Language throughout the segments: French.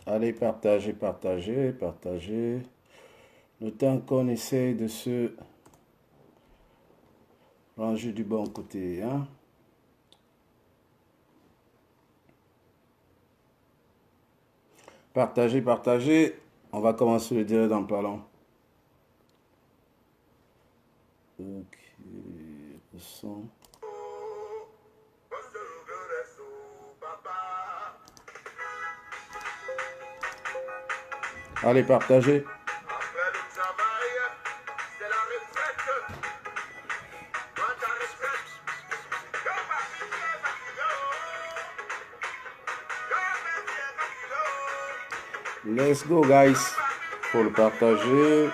Allez, partagez, partagez, partagez. Le temps qu'on essaye de se ranger du bon côté, hein. Partagez, partagez. On va commencer le direct dans pas long. Ok, le son. Allez, partagez. Let's go, guys. Pour le partager.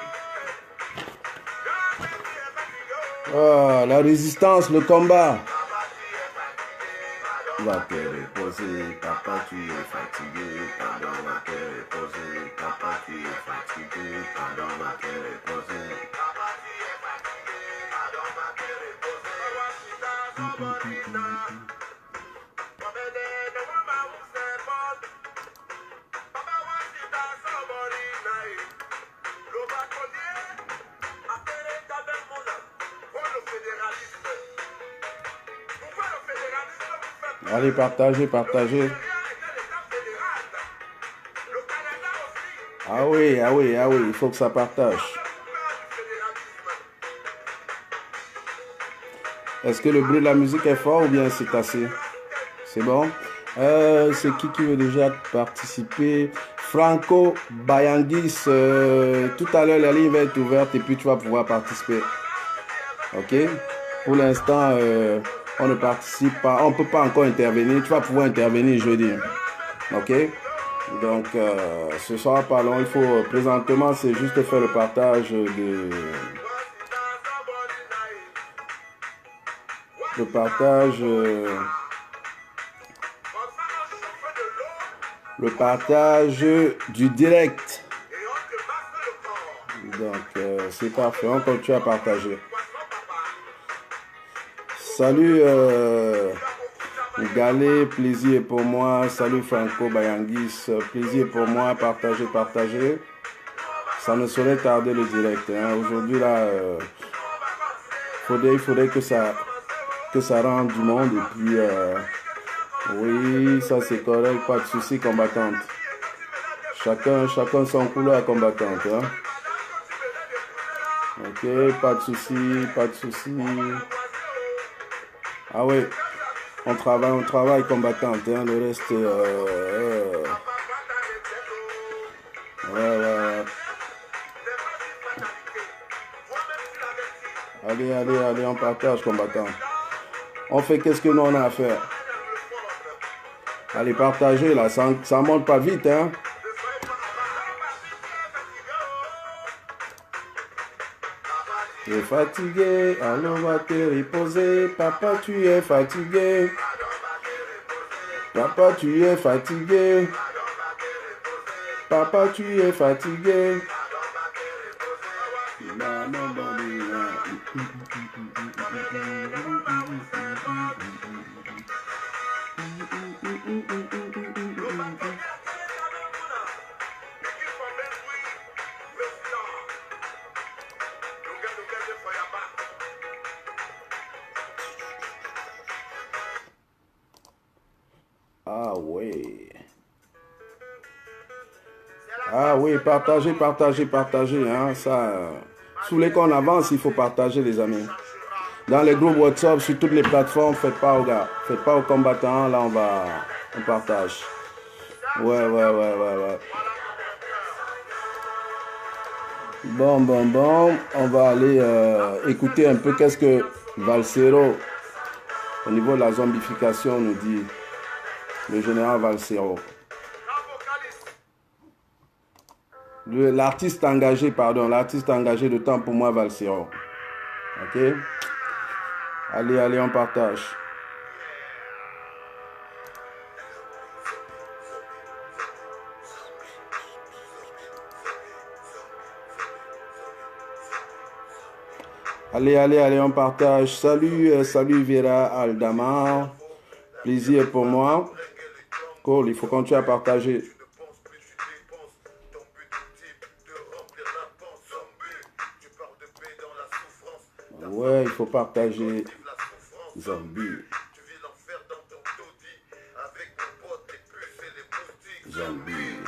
Ah, la résistance, le combat. Va te reposer, papa, tu es fatigué. Pardon, va te reposer, papa, tu es fatigué. Pardon, va te reposer. Allez, partagez, partagez. Ah oui, ah oui, ah oui, il faut que ça partage. Est-ce que le bruit de la musique est fort ou bien c'est assez? C'est bon? C'est qui veut déjà participer? Franco Bayangis, tout à l'heure la ligne va être ouverte et puis tu vas pouvoir participer. Ok? Pour l'instant, on ne participe pas, on ne peut pas encore intervenir. Tu vas pouvoir intervenir jeudi. Ok? Donc, ce soir, parlons, il faut, présentement, c'est juste faire le partage de... Le partage... le partage du direct. Donc, c'est parfait, on continue à partager. Salut Galé, plaisir pour moi. Salut Franco Bayangis, plaisir pour moi. Partagez, partagez. Ça ne saurait tarder le direct. Hein. Aujourd'hui, là, il faudrait que ça rentre du monde. Et puis, oui, ça c'est correct, pas de souci, combattante. Chacun son couloir, combattante. Hein. Ok, pas de souci, pas de souci. Ah oui, on travaille, combattante. Hein. Le reste, ouais. Allez, on partage, combattant. On fait qu'est-ce que nous on a à faire. Allez, partagez là, ça monte pas vite, hein. Tu es fatigué, alors va te reposer. Papa, tu es fatigué. Papa, tu es fatigué. Papa, tu es fatigué. Ah oui. Ah oui, partagez. Hein, ça, sous les qu'on avance, il faut partager, les amis. Dans les groupes WhatsApp, sur toutes les plateformes, faites pas aux gars. Faites pas aux combattants. Là, on partage. Ouais. Bon. On va aller écouter un peu qu'est-ce que Valsero, au niveau de la zombification, nous dit. Le général Valsero. L'artiste engagé de temps pour moi, Valsero. Ok? Allez, on partage. Allez, allez, allez, on partage. Salut, salut Vera Aldamar. Plaisir pour moi. Cool, il faut continuer à partager. Ouais, il faut partager. Zombie. Zombie.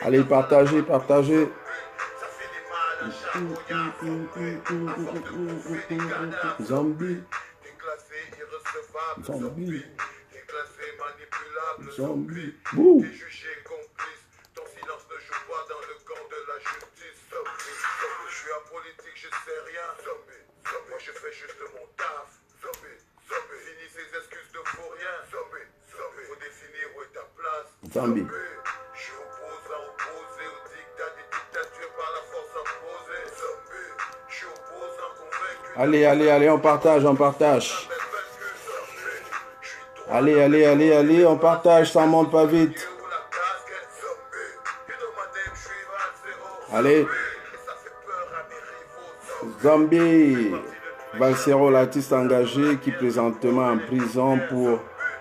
Allez, partagez, partagez. Zombie. Zombie. Zombie. Bouh. Zombie. Allez, allez, allez, on partage, on partage. Allez, allez, allez, allez, on partage, ça monte pas vite. Allez. Zombie. Valsero, l'artiste engagé qui présentement en prison pour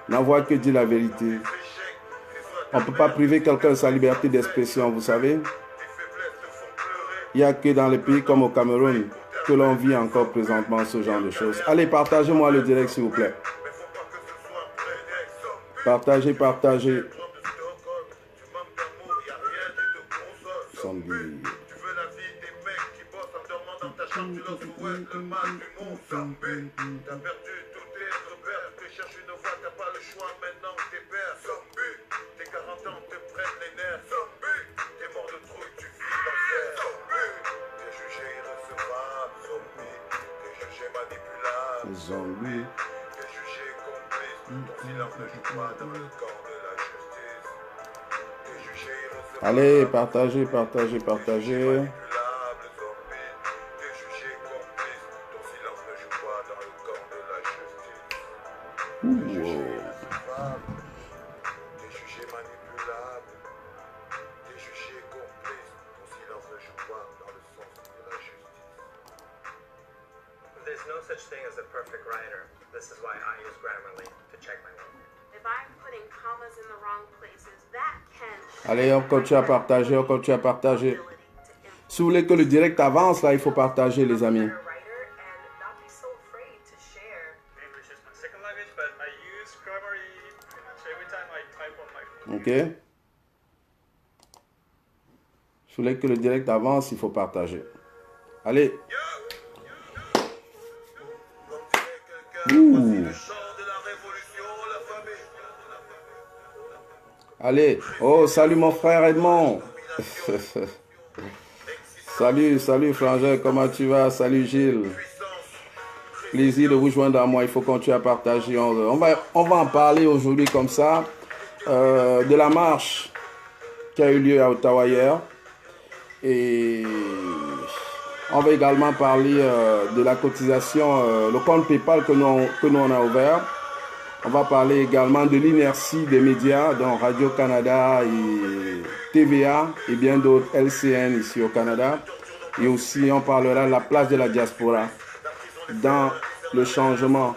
n'avoir que dit la vérité. On ne peut pas priver quelqu'un de sa liberté d'expression, vous savez. Il n'y a que dans les pays comme au Cameroun que l'on vit encore présentement ce genre de choses. Allez, partagez-moi le direct, s'il vous plaît. Partagez, partagez. Zombie. Zombie. Allez, partagez, partagez, partagez. Allez, on continue à partager, on continue à partager. Si vous voulez que le direct avance, là, il faut partager, les amis. Ok. Si vous voulez que le direct avance, il faut partager. Allez. Ouh. Allez. Oh, salut mon frère Edmond. Salut, salut Frangin, comment tu vas? Salut Gilles. Plaisir de vous joindre à moi, il faut continuer à partager. On va en parler aujourd'hui comme ça. De la marche qui a eu lieu à Ottawa hier. Et on va également parler de la cotisation, le compte PayPal que nous on a ouvert. On va parler également de l'inertie des médias, dont Radio-Canada et TVA et bien d'autres, LCN ici au Canada. Et aussi, on parlera de la place de la diaspora dans le changement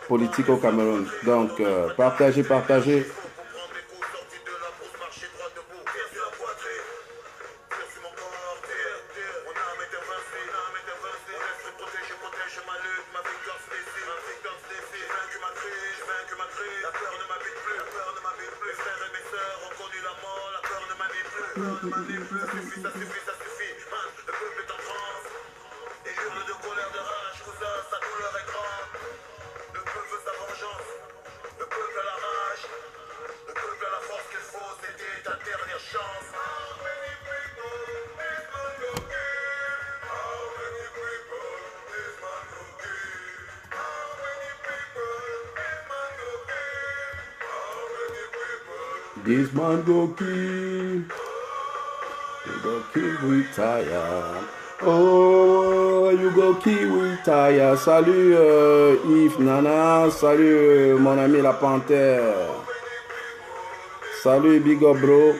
politique au Cameroun. Donc, partagez, partagez. Chance. This man go kill. You go kill retire. Oh, you go kill retire. Salut Yves Nana. Salut mon ami la panthère. Salut Big Up Bro.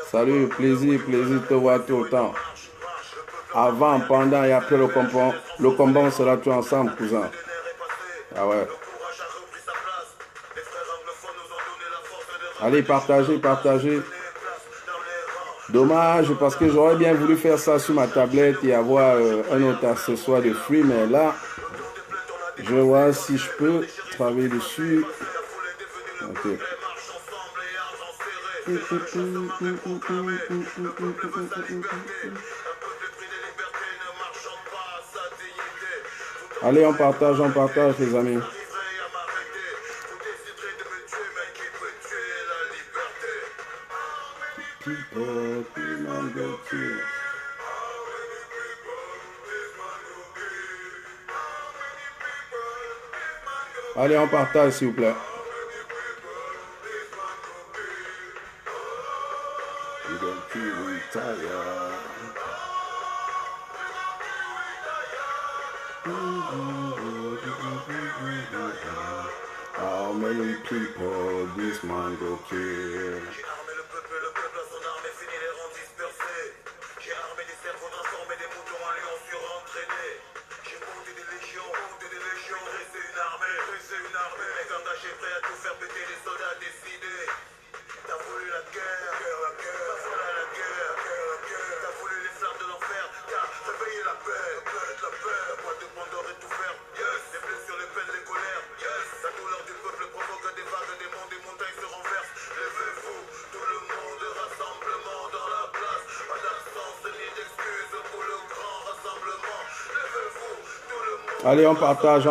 Salut, plaisir de te voir tout le temps. Avant, pendant et après le combat, on sera tous ensemble, cousin. Ah ouais. Allez, partagez. Dommage, parce que j'aurais bien voulu faire ça sur ma tablette et avoir un autre accessoire de free, mais là, je vais voir si je peux travailler dessus. Ok. Allez, on partage les amis. Allez, on partage s'il vous plaît. How many people this man go kill? Allez, on partage.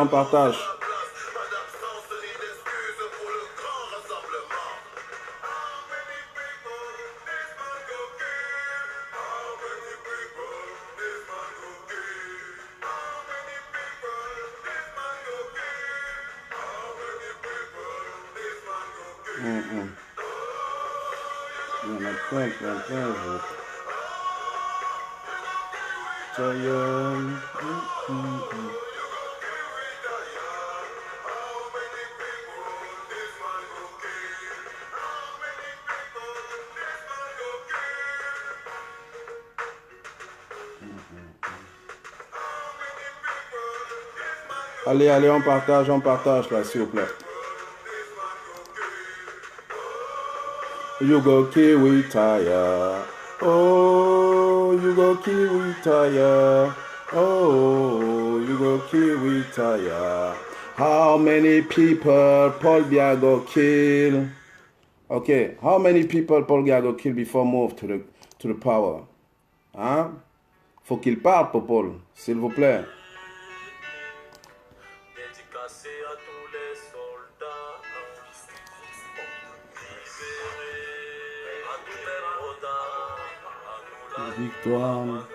Allez, on partage là, s'il vous plaît. You go kill retire. Oh, you go kill retire. Oh, you go kill retire. How many people Paul Biya go kill? Okay, how many people Paul Biya go kill before move to the power? Hein? Faut qu'il parte, Paul, s'il vous plaît. Victoire.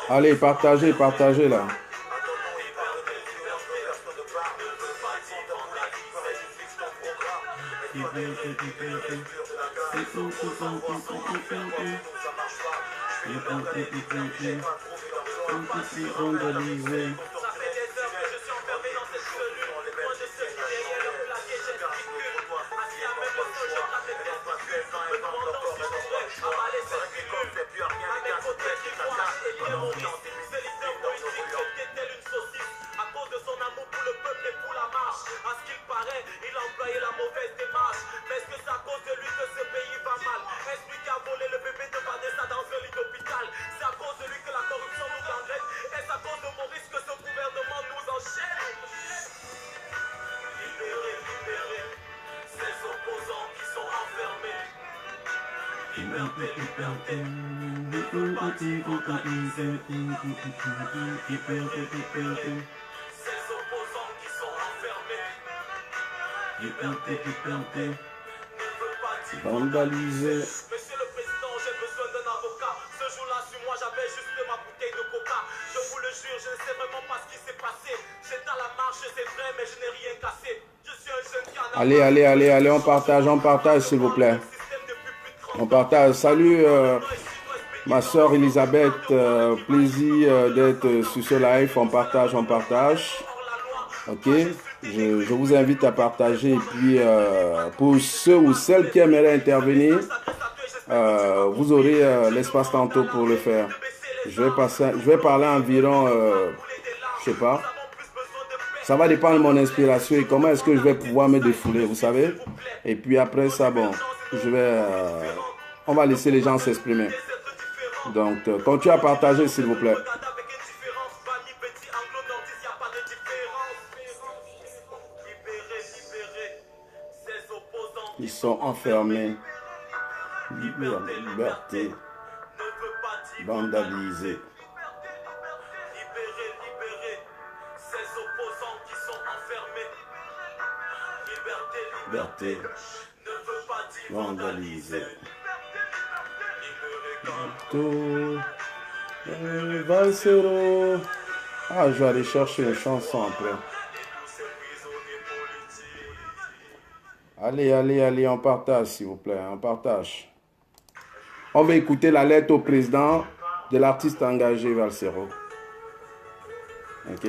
Allez, partagez là. Vandalisé. Monsieur le Président, j'ai besoin d'un avocat. Ce jour-là, sur moi, j'avais juste ma bouteille de coca. Je vous le jure, je ne sais vraiment pas ce qui s'est passé. Allez, allez, allez, allez, on partage, s'il vous plaît. On partage. Salut, ma soeur Elisabeth. Plaisir d'être sur ce live. On partage, on partage. Ok, je vous invite à partager. Et puis, pour ceux ou celles qui aimeraient intervenir, vous aurez l'espace tantôt pour le faire. Je vais parler environ, je sais pas. Ça va dépendre de mon inspiration et comment est-ce que je vais pouvoir me défouler, vous savez. Et puis après ça, bon, on va laisser les gens s'exprimer. Donc, continuez à partager, s'il vous plaît. Ils sont enfermés. Liberté. Vandalisée. Liberté. Vandalisée. Valsero. Ah, je vais aller chercher une chanson après. Allez, allez, allez, on partage, s'il vous plaît, on partage. On va écouter la lettre au président de l'artiste engagé Valsero. Ok.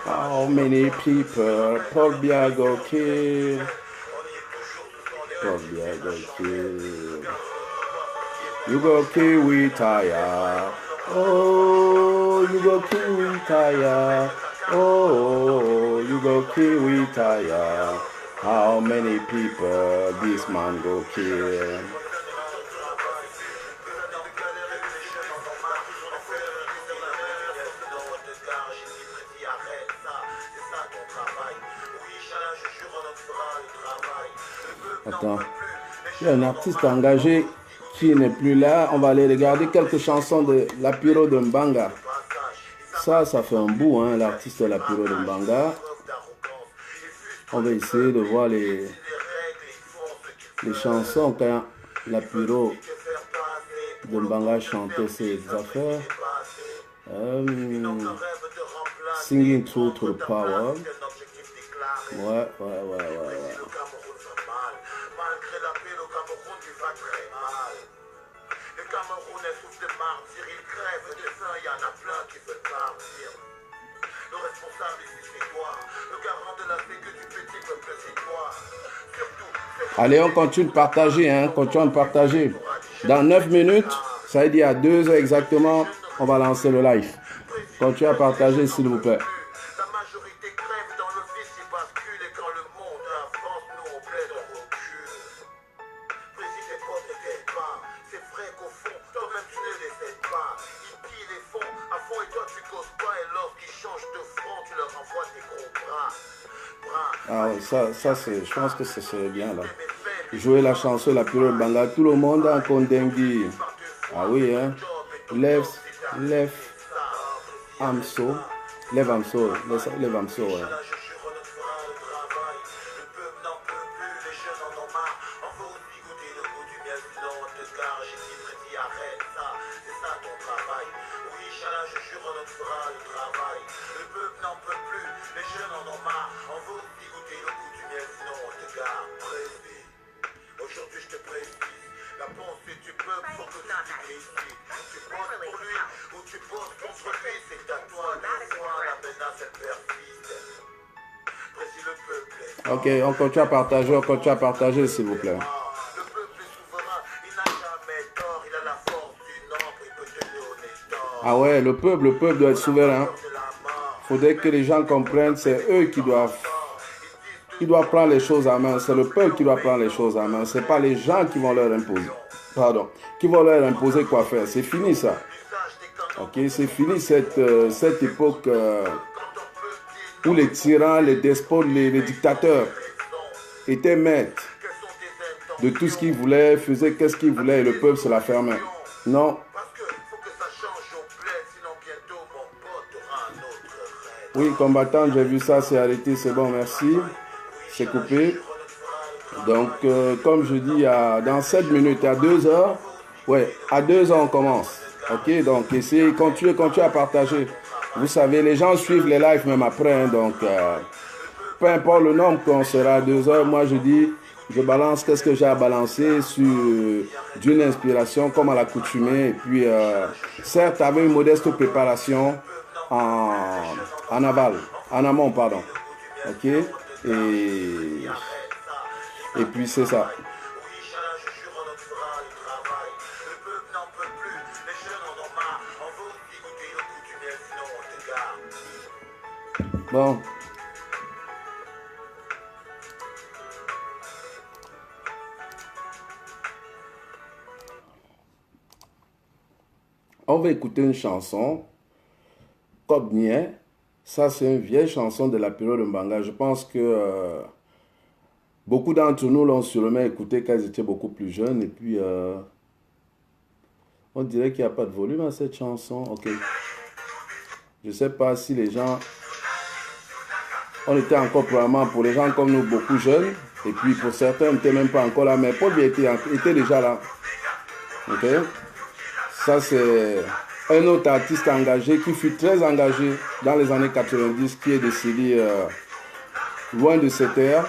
How many people Paul Biago kill? Paul Biago kill. You go kill we tire. Oh, you go kill we tire. Oh, you go kill we tire. How many people this man go kill? Attends, il y a un artiste engagé qui n'est plus là. On va aller regarder quelques chansons de Lapiro de Mbanga. Ça fait un bout, hein, l'artiste Lapiro de Mbanga. On va essayer de voir les chansons quand Lapiro de Mbanga chantait ses affaires. Singing Through to the Power. Ouais. Allez, on continue de partager, hein, continue de partager. Dans 9 minutes, ça veut dire à 2 heures exactement, on va lancer le live. Continuez à partager, s'il vous plaît. Ah oui, ça c'est, je pense que ce serait bien là. Jouer la chanson la plus banga, tout le monde en Kondengui. Ah oui, hein. Lève Amso. Lève Amso. Ouais. Ok, on continue à partager, s'il vous plaît. Ah ouais, le peuple doit être souverain. Il faudrait que les gens comprennent, c'est eux qui doivent prendre les choses en main. C'est le peuple qui doit prendre les choses en main. Ce n'est pas les gens qui vont leur imposer. Qui vont leur imposer quoi faire. C'est fini ça. Ok, c'est fini cette époque où les tyrans, les despotes, les dictateurs étaient maîtres de tout ce qu'ils voulaient, faisaient qu'est-ce qu'ils voulaient et le peuple se la fermait. Non. Oui, combattant, j'ai vu ça, c'est arrêté, c'est bon, merci. C'est coupé. Donc, comme je dis, dans 7 minutes, à 2 heures, ouais, à 2 heures, on commence. Ok, donc, essayez, continuez à partager. Vous savez, les gens suivent les lives même après, hein, donc, peu importe le nombre qu'on sera à 2 heures, moi je dis, je balance qu'est-ce que j'ai à balancer sur d'une inspiration comme à l'accoutumée. Et puis, certes, avec une modeste préparation en aval, en amont, pardon. Ok, et puis c'est ça. Bon. On va écouter une chanson, Kobnier. Ça, c'est une vieille chanson de la période de Mbanga. Je pense que beaucoup d'entre nous l'ont sûrement écouté quand ils étaient beaucoup plus jeunes. Et puis, on dirait qu'il n'y a pas de volume à cette chanson. Ok. Je ne sais pas si les gens... On était encore probablement pour les gens comme nous, beaucoup jeunes. Et puis, pour certains, on n'était même pas encore là. Mais Paul Biya était déjà là. Ok. Ça, c'est un autre artiste engagé qui fut très engagé dans les années 90, qui est décédé loin de cette terre,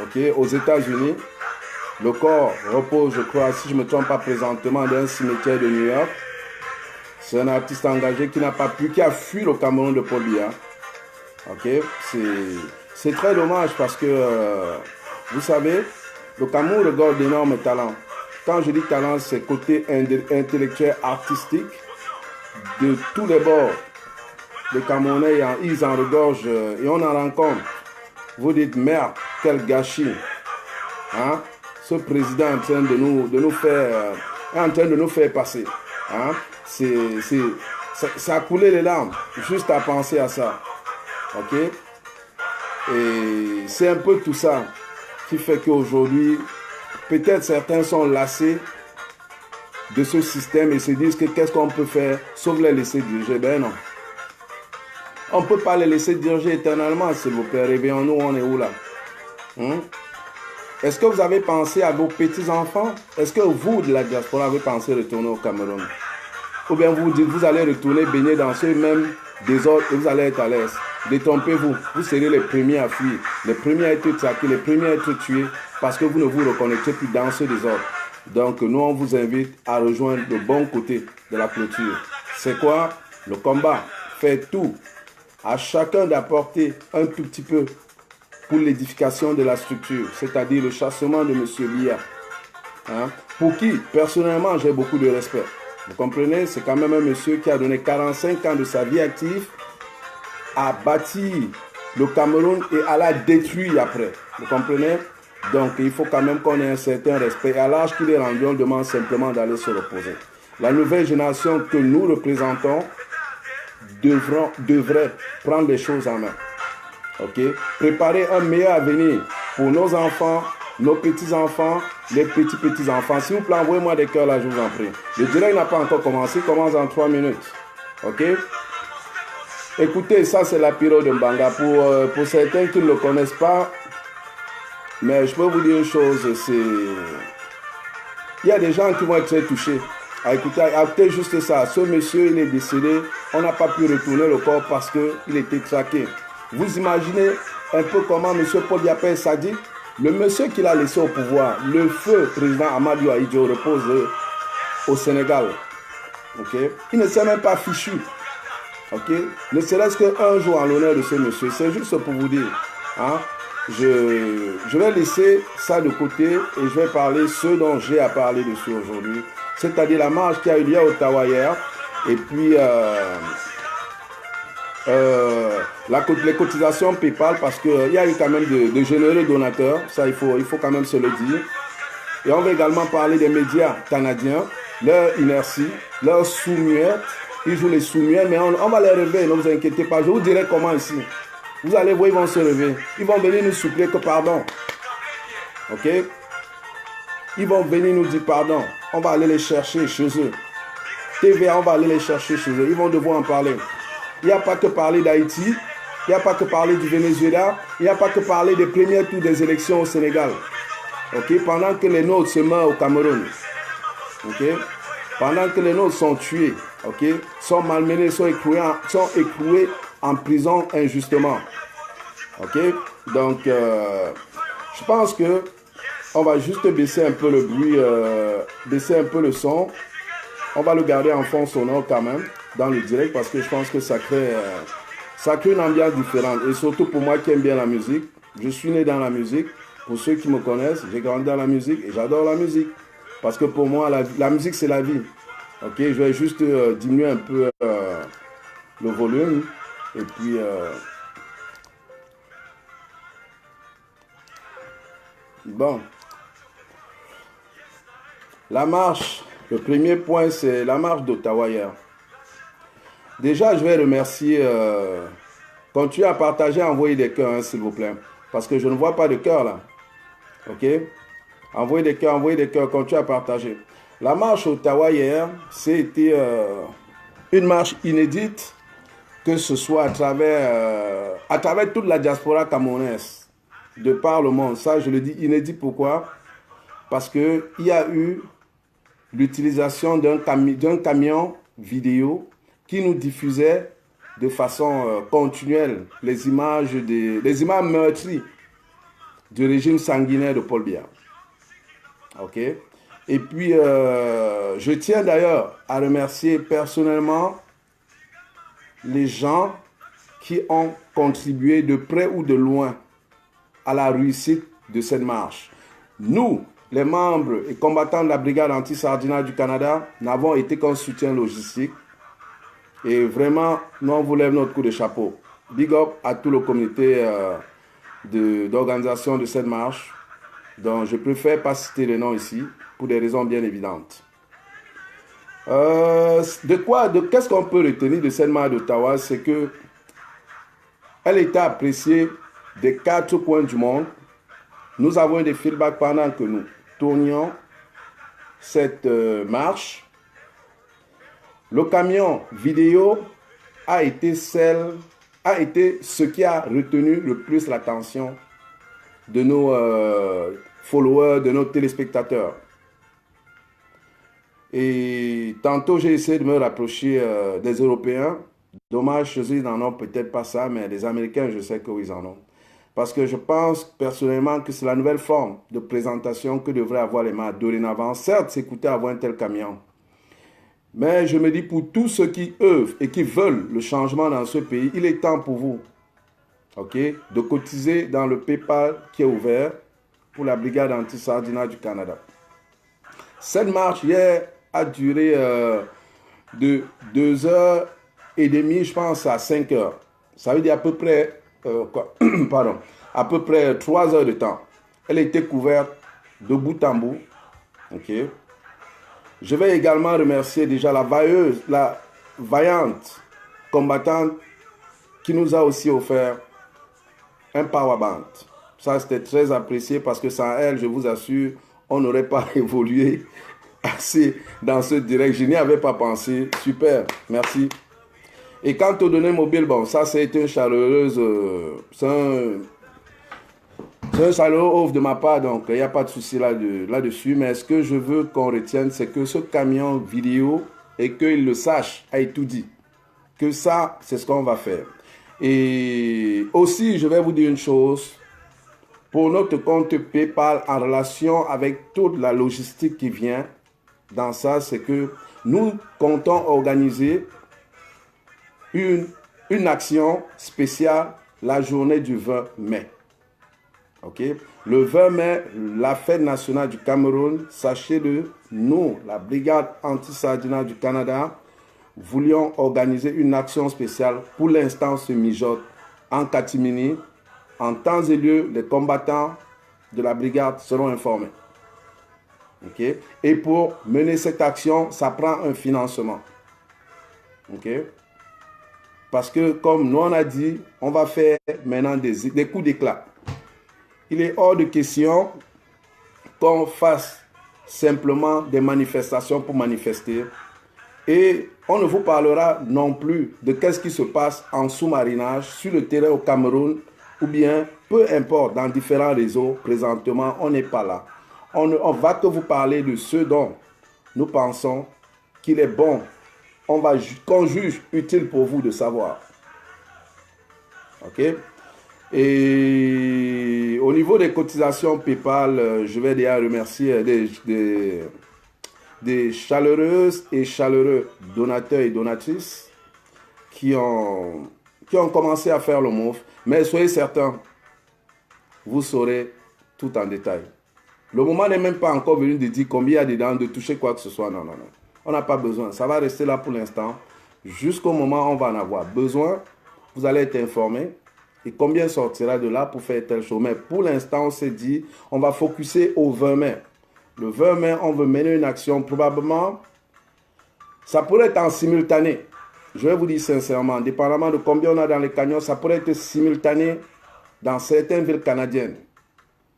okay, aux États-Unis. Le corps repose, je crois, si je ne me trompe pas présentement, dans un cimetière de New York. C'est un artiste engagé qui n'a pas pu, qui a fui le Cameroun de Paul Biya. Okay. C'est très dommage parce que, vous savez, le Cameroun regorge d'énormes talents. Quand je dis talent, c'est côté intellectuel, artistique, de tous les bords. Les Camerounais, ils en regorgent et on en rencontre. Vous dites, merde, quel gâchis. Hein? Ce président est en train de nous faire passer. Hein? Ça a coulé les larmes, juste à penser à ça. Ok? Et c'est un peu tout ça qui fait qu'aujourd'hui, peut-être certains sont lassés de ce système et se disent que qu'est-ce qu'on peut faire sauf les laisser diriger. Ben non. On ne peut pas les laisser diriger éternellement, s'il vous plaît. Réveillons-nous, on est où là? Est-ce que vous avez pensé à vos petits-enfants? Est-ce que vous, de la diaspora, avez pensé retourner au Cameroun? Ou bien vous dites, vous allez retourner baigner dans ce même désordre et vous allez être à l'aise? Détrompez-vous, vous serez les premiers à fuir, les premiers à être traqués, les premiers à être tués parce que vous ne vous reconnaissez plus dans ce désordre. Donc nous, on vous invite à rejoindre le bon côté de la clôture. C'est quoi? Le combat. Faites tout. À chacun d'apporter un tout petit peu pour l'édification de la structure, c'est-à-dire le chassement de M. Biya. Hein? Pour qui, personnellement, j'ai beaucoup de respect. Vous comprenez? C'est quand même un monsieur qui a donné 45 ans de sa vie active à bâtir le Cameroun et à la détruire après. Vous comprenez? Donc, il faut quand même qu'on ait un certain respect. À l'âge qu'il est rendu, on demande simplement d'aller se reposer. La nouvelle génération que nous représentons devrait prendre les choses en main. Ok? Préparer un meilleur avenir pour nos enfants, nos petits-enfants, les petits-petits-enfants. S'il vous plaît, envoyez-moi des cœurs là, je vous en prie. Le direct n'a pas encore commencé, il commence en 3 minutes. Ok? Écoutez, ça c'est la période de Mbanga. Pour certains qui ne le connaissent pas, mais je peux vous dire une chose, il y a des gens qui vont être très touchés. Écoutez juste ça. Ce monsieur, il est décédé. On n'a pas pu retourner le corps parce qu'il était traqué. Vous imaginez un peu comment M. Paul Biya s'est dit, le monsieur qu'il a laissé au pouvoir, le feu président Amadou Ahidjo repose au Sénégal. Okay? Il ne s'est même pas fichu. Okay? Ne serait-ce qu'un jour en l'honneur de ce monsieur. C'est juste pour vous dire. Hein? Je vais laisser ça de côté et je vais parler ce dont j'ai à parler dessus aujourd'hui. C'est-à-dire la marche qui a eu lieu à Ottawa hier. Et puis les cotisations PayPal parce qu'il y a eu quand même de généreux donateurs. Ça, il faut quand même se le dire. Et on va également parler des médias canadiens, leur inertie, leur sous-muette. Ils jouent les sous-muets, mais on va les relever, ne vous inquiétez pas. Je vous dirai comment ici. Vous allez voir, ils vont se lever. Ils vont venir nous supplier que pardon. Ok? Ils vont venir nous dire pardon. On va aller les chercher chez eux. TVA, on va aller les chercher chez eux. Ils vont devoir en parler. Il n'y a pas que parler d'Haïti. Il n'y a pas que parler du Venezuela. Il n'y a pas que parler des premiers tours des élections au Sénégal. Okay? Pendant que les nôtres se meurent au Cameroun. Okay? Pendant que les nôtres sont tués. Okay? Sont malmenés, sont écroués en prison injustement. Okay? Donc, je pense que on va juste baisser un peu le bruit, baisser un peu le son. On va le garder en fond sonore quand même dans le direct parce que je pense que ça crée une ambiance différente. Et surtout pour moi qui aime bien la musique. Je suis né dans la musique. Pour ceux qui me connaissent, j'ai grandi dans la musique et j'adore la musique. Parce que pour moi, la musique c'est la vie. Ok, je vais juste diminuer un peu le volume. Et puis... bon. La marche, le premier point, c'est la marche d'Ottawa hier. Déjà, je vais remercier, continuez à partager, envoyer des cœurs, hein, s'il vous plaît. Parce que je ne vois pas de cœur là. Ok? Envoyez des cœurs, continuez à partager. La marche Ottawa hier, c'était une marche inédite, que ce soit à travers toute la diaspora camerounaise, de par le monde. Ça, je le dis inédit, pourquoi? Parce qu'il y a eu l'utilisation d'un camion vidéo qui nous diffusait de façon continuelle les images meurtries du régime sanguinaire de Paul Biya. Ok? Et puis, je tiens d'ailleurs à remercier personnellement les gens qui ont contribué de près ou de loin à la réussite de cette marche. Nous, les membres et combattants de la brigade anti-Sardinat du Canada, n'avons été qu'un soutien logistique. Et vraiment, nous, on vous lève notre coup de chapeau. Big up à tout le comité d'organisation de cette marche, dont je préfère pas citer les noms ici, pour des raisons bien évidentes. Qu'est-ce qu'on peut retenir de cette marche d'Ottawa? C'est que elle était appréciée des 4 coins du monde. Nous avons eu des feedbacks pendant que nous tournions cette marche. Le camion vidéo a été ce qui a retenu le plus l'attention de nos followers, de nos téléspectateurs. Et tantôt, j'ai essayé de me rapprocher des Européens. Dommage, ils n'en ont peut-être pas ça, mais les Américains, je sais qu'ils en ont. Parce que je pense personnellement que c'est la nouvelle forme de présentation que devraient avoir les marques dorénavant. Certes, c'est coûté avoir un tel camion. Mais je me dis, pour tous ceux qui œuvrent et qui veulent le changement dans ce pays, il est temps pour vous, ok, de cotiser dans le PayPal qui est ouvert pour la brigade anti-Sardinat du Canada. Cette marche hier a duré de 2h30, je pense, à 5h. Ça veut dire à peu près, à peu près 3 heures de temps. Elle était couverte de bout en bout. Ok. Je vais également remercier déjà la vaillante combattante qui nous a aussi offert un powerbank. Ça, c'était très apprécié parce que sans elle, je vous assure, on n'aurait pas évolué assez dans ce direct. Je n'y avais pas pensé. Super, merci. Et quant aux données mobiles, bon, ça c'est une chaleureuse, c'est un chaleureux offre de ma part, donc il n'y a pas de souci là-dessus. Mais ce que je veux qu'on retienne, c'est que ce camion vidéo, et qu'il le sache, a tout dit. Que ça, c'est ce qu'on va faire. Et aussi, je vais vous dire une chose. Pour notre compte PayPal, en relation avec toute la logistique qui vient dans ça, c'est que nous comptons organiser une action spéciale la journée du 20 mai. Okay? Le 20 mai, la fête nationale du Cameroun, sachez-le, nous, la brigade anti-Sardinat du Canada, voulions organiser une action spéciale. Pour l'instant, se mijote en catimini. En temps et lieu, les combattants de la brigade seront informés. Okay? Et pour mener cette action, ça prend un financement. Okay? Parce que, comme nous on a dit, on va faire maintenant des coups d'éclat. Il est hors de question qu'on fasse simplement des manifestations pour manifester. Et on ne vous parlera non plus de qu'est-ce qui se passe en sous-marinage, sur le terrain au Cameroun, ou bien, peu importe, dans différents réseaux. Présentement, on n'est pas là. On va que vous parler de ce dont nous pensons qu'il est bon, qu'on juge utile pour vous de savoir. OK? Et au niveau des cotisations PayPal, je vais déjà remercier des chaleureuses et chaleureux donateurs et donatrices qui ont commencé à faire le move. Mais soyez certains, vous saurez tout en détail. Le moment n'est même pas encore venu de dire combien il y a dedans, de toucher quoi que ce soit. Non, non, non. On n'a pas besoin. Ça va rester là pour l'instant. Jusqu'au moment où on va en avoir besoin, vous allez être informés. Et combien sortira de là pour faire telle chose. Mais pour l'instant, on s'est dit, on va focuser au 20 mai. Le 20 mai, on veut mener une action. Probablement, ça pourrait être en simultané. Je vais vous dire sincèrement, dépendamment de combien on a dans les canyons, ça pourrait être simultané dans certaines villes canadiennes.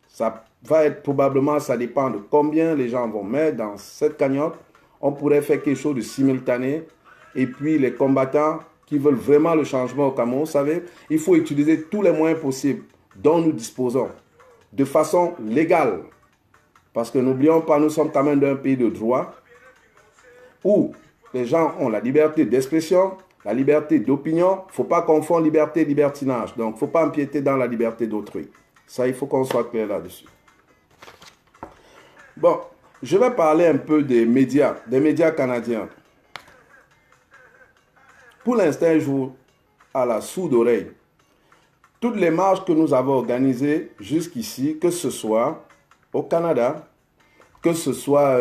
Ça va être probablement, ça dépend de combien les gens vont mettre dans cette cagnotte. On pourrait faire quelque chose de simultané. Et puis les combattants qui veulent vraiment le changement au Cameroun, vous savez, il faut utiliser tous les moyens possibles dont nous disposons, de façon légale. Parce que n'oublions pas, nous sommes quand même d'un pays de droit, où les gens ont la liberté d'expression, la liberté d'opinion. Il ne faut pas confondre liberté et libertinage. Donc, il ne faut pas empiéter dans la liberté d'autrui. Ça, il faut qu'on soit clair là-dessus. Bon, je vais parler un peu des médias canadiens. Pour l'instant, je joue à la sourde oreille. Toutes les marches que nous avons organisées jusqu'ici, que ce soit au Canada, que ce soit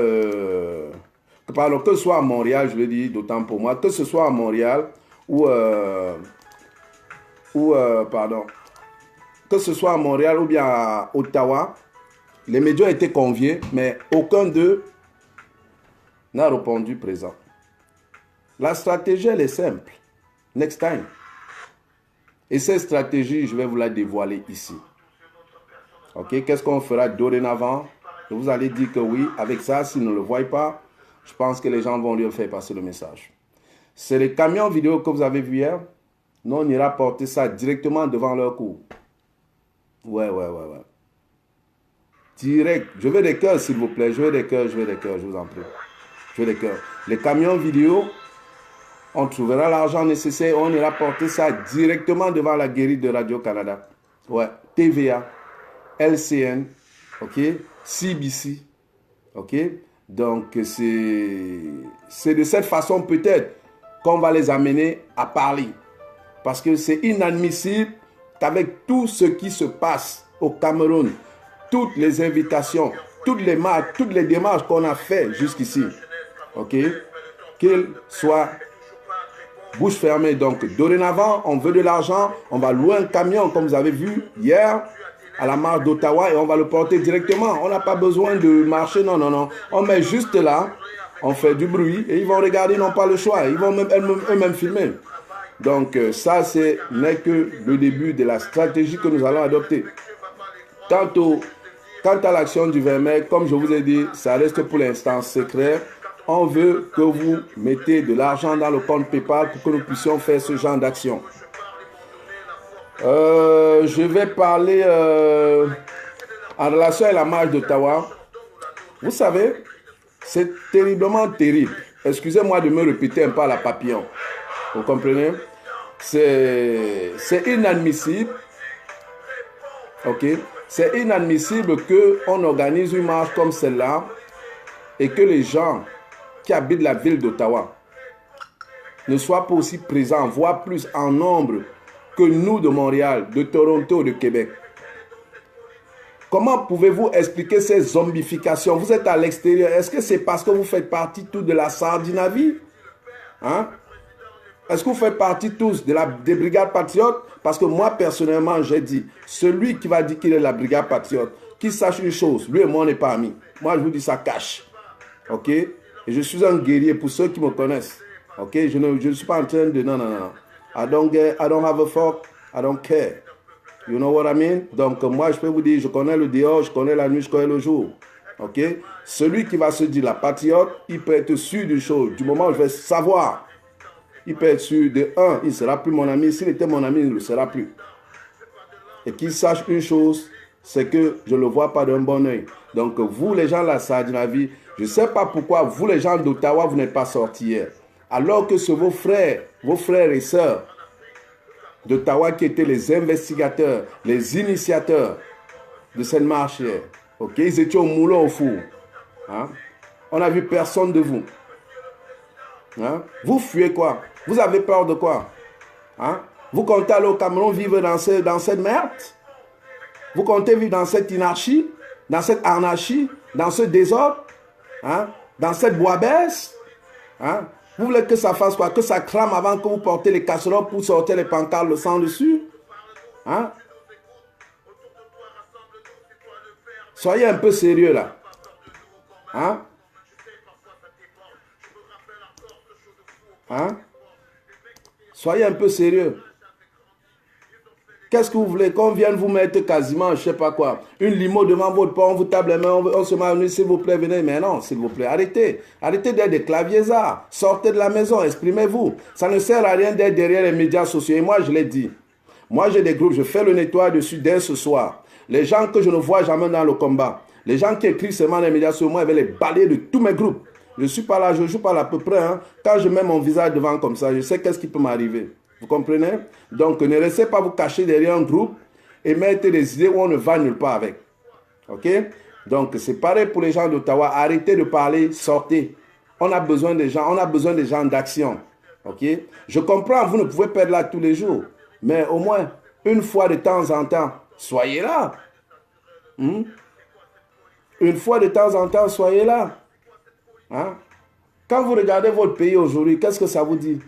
à Montréal, je le dis d'autant pour moi, que ce soit à Montréal que ce soit à Montréal ou bien à Ottawa, les médias ont été conviés, mais aucun d'eux n'a répondu présent. La stratégie, elle est simple. Next time. Et cette stratégie, je vais vous la dévoiler ici. Ok, qu'est-ce qu'on fera dorénavant? Vous allez dire que oui, avec ça, s'ils ne le voient pas, je pense que les gens vont lui faire passer le message. C'est les camions vidéo que vous avez vus hier. Nous, on ira porter ça directement devant leur cour. Ouais. Direct. Je veux des cœurs, s'il vous plaît. Je veux des cœurs, je vous en prie. Je veux des cœurs. Les camions vidéo, on trouvera l'argent nécessaire. On ira porter ça directement devant la guérite de Radio-Canada. Ouais. TVA, LCN, ok, CBC, ok. Donc, c'est de cette façon peut-être qu'on va les amener à parler. Parce que c'est inadmissible qu'avec tout ce qui se passe au Cameroun, toutes les invitations, toutes les marques, toutes les démarches qu'on a fait jusqu'ici, ok, qu'ils soient bouche fermée. Donc, dorénavant, on veut de l'argent, on va louer un camion, comme vous avez vu hier, à la marche d'Ottawa, et on va le porter directement. On n'a pas besoin de marcher, non. On met juste là, on fait du bruit, et ils vont regarder, ils n'ont pas le choix. Ils vont eux-mêmes filmer. Donc, ça, n'est que le début de la stratégie que nous allons adopter. Quant à l'action du 20 mai, comme je vous ai dit, ça reste pour l'instant secret. On veut que vous mettez de l'argent dans le compte PayPal pour que nous puissions faire ce genre d'action. Je vais parler en relation avec la marche d'Ottawa. Vous savez, c'est terriblement terrible. Excusez-moi de me répéter un peu à la papillon. Vous comprenez? C'est inadmissible. Ok? C'est inadmissible qu'on organise une marche comme celle-là et que les gens qui habitent la ville d'Ottawa ne soient pas aussi présents, voire plus en nombre que nous de Montréal, de Toronto, de Québec. Comment pouvez-vous expliquer ces zombifications? Vous êtes à l'extérieur. Est-ce que c'est parce que vous faites partie tous de la Sardinavie? Hein? Est-ce que vous faites partie tous des brigades patriotes? Parce que moi, personnellement, j'ai dit, celui qui va dire qu'il est la brigade patriote, qu'il sache une chose, lui et moi, on n'est pas amis. Moi, je vous dis ça cache. Ok? Et je suis un guerrier pour ceux qui me connaissent. Ok? Je ne suis pas en train de... Non. I don't have a fuck. I don't care. You know what I mean? Donc, moi, je peux vous dire, je connais le dehors, je connais la nuit, je connais le jour. Ok? Celui qui va se dire la patriote, il peut être sûr d'une chose. Du moment où je vais savoir, il peut être sûr de un, il ne sera plus mon ami. S'il était mon ami, il ne le sera plus. Et qu'il sache une chose, c'est que je ne le vois pas d'un bon oeil. Donc vous, les gens de la Scandinavie, je ne sais pas pourquoi vous, les gens d'Ottawa, vous n'êtes pas sortis hier. Alors que c'est vos frères et sœurs d'Ottawa qui étaient les investigateurs, les initiateurs de cette marche hier. Ok, ils étaient au moulin au four. Hein? On n'a vu personne de vous. Hein? Vous fuyez quoi? Vous avez peur de quoi? Hein? Vous comptez aller au Cameroun vivre dans cette merde? Vous comptez vivre dans cette anarchie? Dans cette anarchie? Dans ce désordre? Hein? Dans cette bois-baisse? Hein? Vous voulez que ça fasse quoi? Que ça crame avant que vous portez les casseroles pour sortir les pancartes, le sang dessus? Hein? Soyez un peu sérieux là. Hein? Hein? Soyez un peu sérieux. Qu'est-ce que vous voulez? Qu'on vienne vous mettre quasiment, je ne sais pas quoi, une limo devant votre porte, on vous tape les mains, on se met, s'il vous plaît, venez. Mais non, s'il vous plaît, arrêtez. Arrêtez d'être des claviésards. Sortez de la maison, exprimez-vous. Ça ne sert à rien d'être derrière les médias sociaux. Et moi, je l'ai dit. Moi, j'ai des groupes, je fais le nettoyage dessus dès ce soir. Les gens que je ne vois jamais dans le combat, les gens qui écrivent seulement dans les médias sociaux, moi, je vais les balayer de tous mes groupes. Je ne suis pas là, je joue pas là à peu près. Hein. Quand je mets mon visage devant comme ça, je sais qu'est-ce qui peut m'arriver. Vous comprenez? Donc, ne laissez pas vous cacher derrière un groupe et mettre des idées où on ne va nulle part avec. Ok? Donc, c'est pareil pour les gens d'Ottawa. Arrêtez de parler, sortez. On a besoin des gens d'action. Ok? Je comprends, vous ne pouvez pas être là tous les jours. Mais au moins, une fois de temps en temps, soyez là. Une fois de temps en temps, soyez là. Hein? Quand vous regardez votre pays aujourd'hui, qu'est-ce que ça vous dit?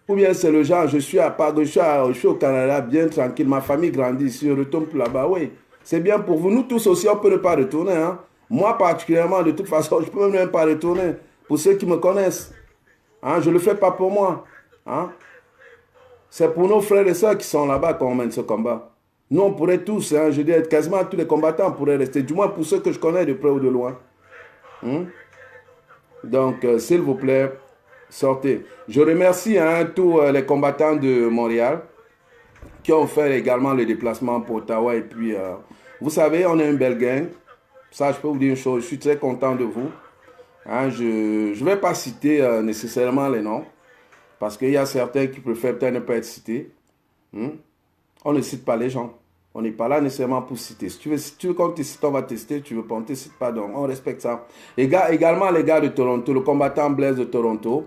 Ou bien c'est le genre, je suis au Canada, bien tranquille, ma famille grandit ici, je retourne plus là-bas. Oui, c'est bien pour vous. Nous tous aussi, on peut ne pas retourner. Hein? Moi particulièrement, de toute façon, je ne peux même pas retourner. Pour ceux qui me connaissent. Hein? Je ne le fais pas pour moi. Hein? C'est pour nos frères et sœurs qui sont là-bas qu'on mène ce combat. Nous, on pourrait tous, hein, je dis, quasiment tous les combattants pourraient rester. Du moins pour ceux que je connais de près ou de loin. Donc, s'il vous plaît, sortez. Je remercie tous les combattants de Montréal qui ont fait également le déplacement pour Ottawa. Et puis, vous savez, on est une belle gang. Ça, je peux vous dire une chose, je suis très content de vous. Hein, je ne vais pas citer nécessairement les noms, parce qu'il y a certains qui préfèrent peut-être ne pas être cités. On ne cite pas les gens. On n'est pas là nécessairement pour citer. Si tu veux qu'on te cite, on va tester. Tu veux pas, on ne te cite pas. Donc, on respecte ça. Également, les gars de Toronto, le combattant Blaise de Toronto,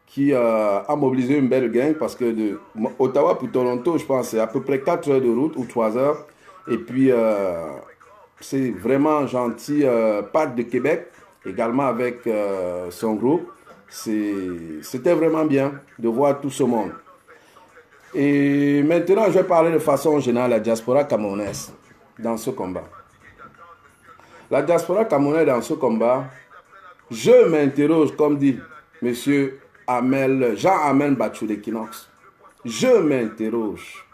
qui a mobilisé une belle gang, parce que de Ottawa pour Toronto, je pense, c'est à peu près 4 heures de route ou 3 heures. Et puis, c'est vraiment gentil. Pat de Québec, également avec son groupe. C'était vraiment bien de voir tout ce monde. Et maintenant, je vais parler de façon générale de la diaspora camerounaise dans ce combat. La diaspora camerounaise dans ce combat, je m'interroge, comme dit M. Jean-Amel Bachou de Kinox. Je m'interroge.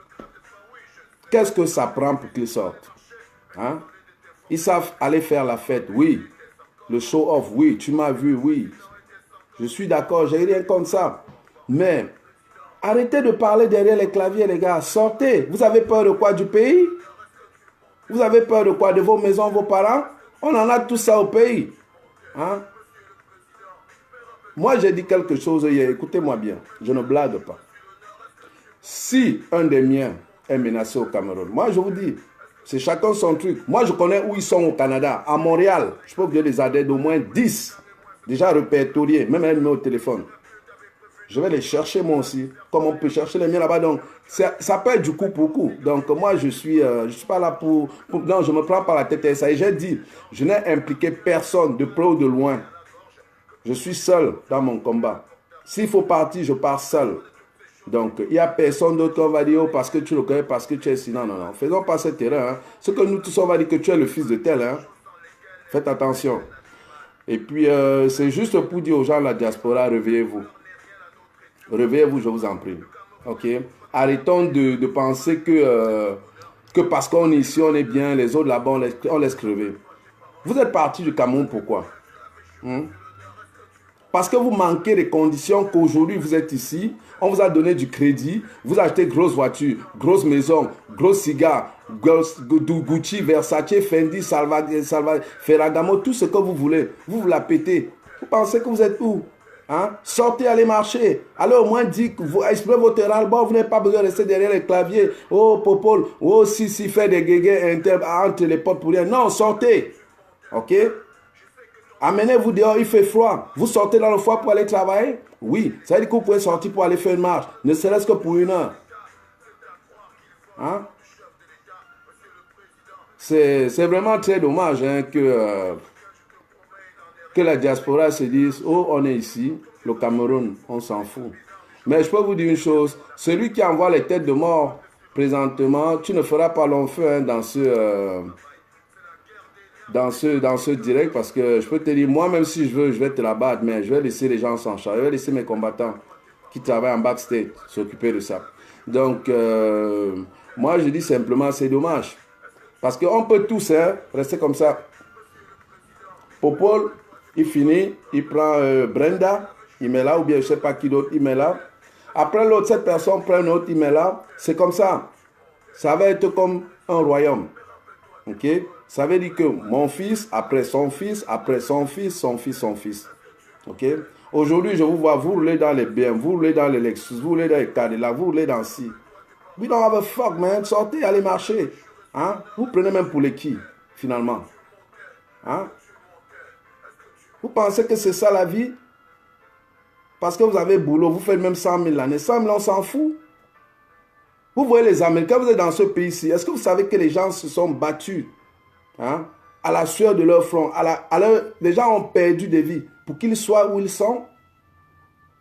Qu'est-ce que ça prend pour qu'ils sortent? Hein? Ils savent aller faire la fête, oui. Le show-off, oui. Tu m'as vu, oui. Je suis d'accord, j'ai rien contre ça. Mais arrêtez de parler derrière les claviers, les gars. Sortez. Vous avez peur de quoi? Du pays? Vous avez peur de quoi? De vos maisons, vos parents? On en a tout ça au pays. Hein? Moi, j'ai dit quelque chose hier. Écoutez-moi bien. Je ne blague pas. Si un des miens est menacé au Cameroun, moi, je vous dis, c'est chacun son truc. Moi, je connais où ils sont au Canada. À Montréal, je peux vous dire des adeptes d'au moins 10. Déjà répertoriés, même un numéro de téléphone. Je vais les chercher moi aussi, comme on peut chercher les miens là-bas. Donc, ça peut être du coup pour coup. Donc, moi, je suis pas là pour... Non, je ne me prends pas la tête à ça. Et j'ai dit, je n'ai impliqué personne de près ou de loin. Je suis seul dans mon combat. S'il faut partir, je pars seul. Donc, il n'y a personne d'autre qu'on va dire, oh, parce que tu le connais, parce que tu es ici. Non, non, non. Faisons pas cette erreur. Hein. Ce que nous tous, on va dire que tu es le fils de tel. Hein. Faites attention. Et puis, c'est juste pour dire aux gens de la diaspora, réveillez-vous. Réveillez-vous, je vous en prie. Ok? Arrêtons de penser que parce qu'on est ici, on est bien, les autres là-bas, on laisse crever. Vous êtes parti du Cameroun, pourquoi? Hmm? Parce que vous manquez des conditions qu'aujourd'hui vous êtes ici, on vous a donné du crédit, vous achetez grosse voiture, grosse maison, gros cigares, Gucci, Versace, Fendi, Ferragamo, tout ce que vous voulez, vous la pétez. Vous pensez que vous êtes où? Hein? Sortez, allez marcher. Allez au moins dire que vous exprimez votre ras-le-bol, vous n'avez pas besoin de rester derrière les claviers. Oh, Popol, oh, si, faire des guégués entre les potes pour rien. Non, sortez. Ok? Amenez-vous dehors, il fait froid. Vous sortez dans le froid pour aller travailler? Oui. Ça veut dire que vous pouvez sortir pour aller faire une marche, ne serait-ce que pour 1 heure. Hein? C'est vraiment très dommage hein, que la diaspora se dise, oh, on est ici, le Cameroun, on s'en fout. Mais je peux vous dire une chose, celui qui envoie les têtes de mort présentement, tu ne feras pas long feu hein, dans ce direct, parce que je peux te dire, moi même si je veux, je vais te la battre, mais je vais laisser les gens s'en charger, je vais laisser mes combattants qui travaillent en backstage s'occuper de ça. Donc, moi je dis simplement, c'est dommage, parce qu'on peut tous hein, rester comme ça. Popol, il finit, il prend Brenda, il met là, ou bien je ne sais pas qui d'autre, il met là. Après l'autre, cette personne prend un autre, il met là. C'est comme ça. Ça va être comme un royaume. Ok? Ça veut dire que mon fils, après son fils, après son fils, son fils, son fils. Ok? Aujourd'hui, je vous vois, vous roulez dans les BM, vous roulez dans les Lexus, vous roulez dans les Cadillac, vous roulez dans ci. We don't have a fuck, man. Sortez, allez marcher. Hein? Vous prenez même pour les qui, finalement? Hein? Vous pensez que c'est ça la vie? Parce que vous avez boulot, vous faites même 100 000 l'année. 100 000, on s'en fout. Vous voyez les Américains, vous êtes dans ce pays-ci. Est-ce que vous savez que les gens se sont battus hein, à la sueur de leur front? Les gens ont perdu des vies pour qu'ils soient où ils sont.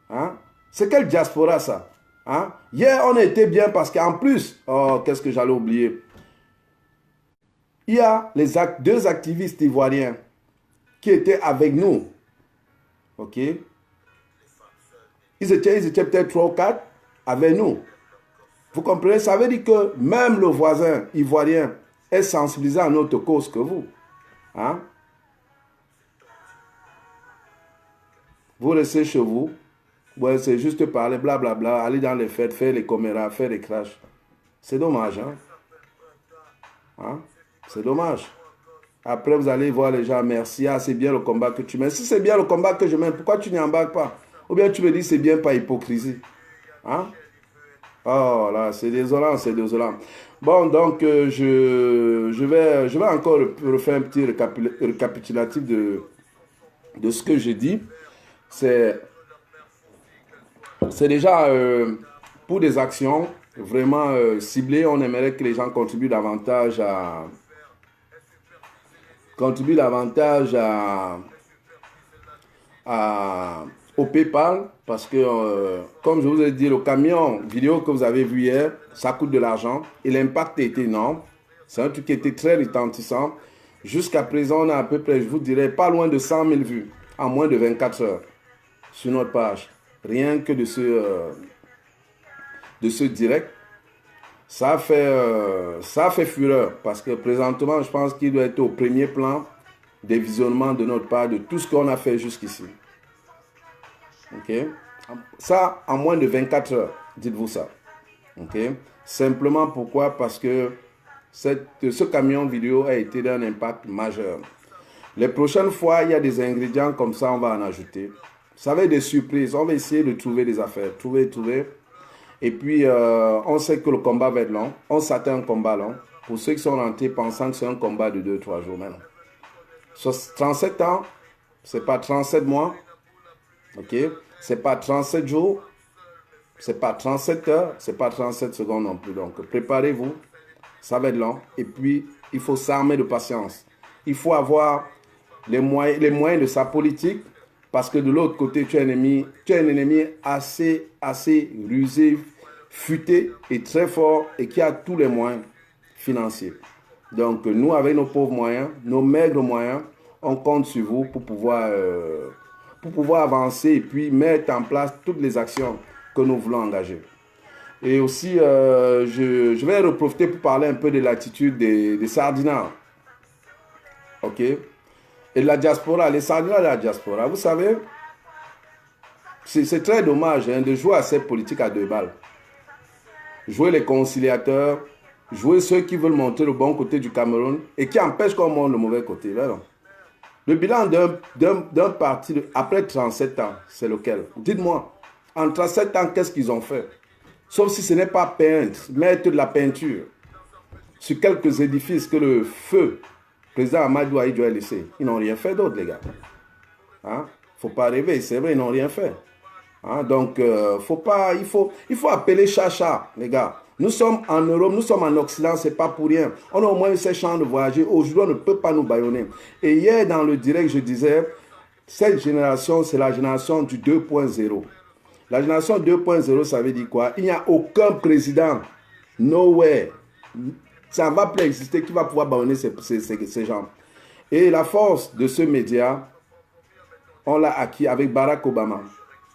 Hein? C'est quelle diaspora ça? Hein? Hier, on a été bien parce qu'en plus, oh, qu'est-ce que j'allais oublier? Il y a deux activistes ivoiriens qui étaient avec nous. Ok? Ils étaient peut-être 3 ou 4 avec nous. Vous comprenez? Ça veut dire que même le voisin ivoirien est sensibilisé à notre cause que vous. Hein? Vous restez chez vous. Ouais, c'est juste parler, blablabla, aller dans les fêtes, faire les coméras, faire les crashs. C'est dommage. Hein? Hein? C'est dommage. Après, vous allez voir les gens, merci, ah, c'est bien le combat que tu mènes. Si c'est bien le combat que je mène, pourquoi tu n'y embarques pas? Ou bien tu me dis, c'est bien par hypocrisie. Hein? Oh là, c'est désolant, c'est désolant. Bon, donc, je vais encore refaire un petit récapitulatif de ce que j'ai dit. C'est déjà pour des actions vraiment ciblées. On aimerait que les gens contribuent davantage au PayPal, parce que, comme je vous ai dit, le camion vidéo que vous avez vu hier, ça coûte de l'argent et l'impact était énorme. C'est un truc qui était très retentissant. Jusqu'à présent, on a à peu près, je vous dirais, pas loin de 100 000 vues en moins de 24 heures sur notre page. Rien que de ce direct. Ça a fait fureur parce que présentement, je pense qu'il doit être au premier plan des visionnements de notre part de tout ce qu'on a fait jusqu'ici. Ok? Ça, en moins de 24 heures, dites-vous ça. Ok? Simplement pourquoi? Parce que ce camion vidéo a été d'un impact majeur. Les prochaines fois, il y a des ingrédients comme ça, on va en ajouter. Ça va être des surprises. On va essayer de trouver des affaires. Trouver. Et puis, on sait que le combat va être long. On s'attend à un combat long. Pour ceux qui sont rentrés pensant que c'est un combat de 2-3 jours maintenant. Sur 37 ans, c'est pas 37 mois. Ok? C'est pas 37 jours. C'est pas 37 heures. C'est pas 37 secondes non plus. Donc, préparez-vous. Ça va être long. Et puis, il faut s'armer de patience. Il faut avoir les moyens de sa politique. Parce que de l'autre côté, tu as un ennemi assez rusé, futé et très fort et qui a tous les moyens financiers. Donc, nous, avec nos pauvres moyens, nos maigres moyens, on compte sur vous pour pouvoir avancer et puis mettre en place toutes les actions que nous voulons engager. Et aussi, je vais profiter pour parler un peu de l'attitude des sardinards. Ok? Et la diaspora, les Sardinois de la diaspora, vous savez, c'est très dommage hein, de jouer à cette politique à deux balles. Jouer les conciliateurs, jouer ceux qui veulent monter le bon côté du Cameroun et qui empêchent qu'on monte le mauvais côté. Ben non. Le bilan d'un parti après 37 ans, c'est lequel? Dites-moi, en 37 ans, qu'est-ce qu'ils ont fait? Sauf si ce n'est pas peindre, mettre de la peinture sur quelques édifices que le feu président Amadou Ahidjo a laissé. Ils n'ont rien fait d'autre, les gars. Hein? Faut pas rêver, c'est vrai, ils n'ont rien fait. Hein? Donc, il faut appeler Chacha, les gars. Nous sommes en Europe, nous sommes en Occident, c'est pas pour rien. On a au moins eu ces chances de voyager. Aujourd'hui, on ne peut pas nous bâillonner. Et hier, dans le direct, je disais, cette génération, c'est la génération du 2.0. La génération 2.0, ça veut dire quoi? Il n'y a aucun président, nowhere. Ça ne va plus exister qui va pouvoir bâillonner ces gens. Et la force de ce média, on l'a acquis avec Barack Obama,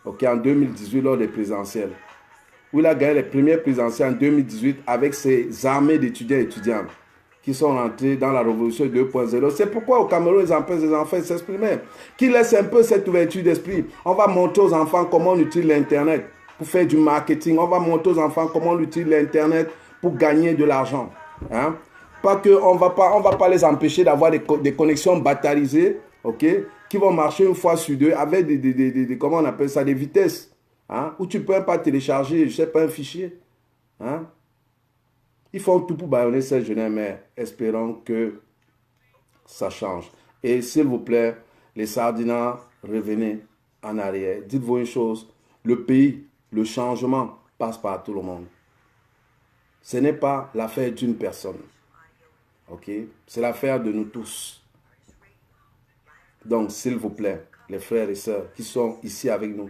okay, en 2018 lors des présidentielles. Où il a gagné les premières présidentielles en 2018 avec ses armées d'étudiants et étudiantes qui sont rentrés dans la révolution 2.0. C'est pourquoi au Cameroun, ils empêchent les enfants de s'exprimer. Qui laisse un peu cette ouverture d'esprit. On va montrer aux enfants comment on utilise l'Internet pour faire du marketing. On va montrer aux enfants comment on utilise l'Internet pour gagner de l'argent. Hein? Pas qu'on ne va pas les empêcher d'avoir des connexions batarisées, ok, qui vont marcher une fois sur deux avec comment on appelle ça, des vitesses. Hein? Où tu ne peux pas télécharger, je sais pas, un fichier. Hein? Ils font tout pour bâillonner cette jeunesse, mais espérons que ça change. Et s'il vous plaît, les Sardinois, revenez en arrière. Dites-vous une chose, le pays, le changement passe par tout le monde. Ce n'est pas l'affaire d'une personne. Ok? C'est l'affaire de nous tous. Donc, s'il vous plaît, les frères et sœurs qui sont ici avec nous,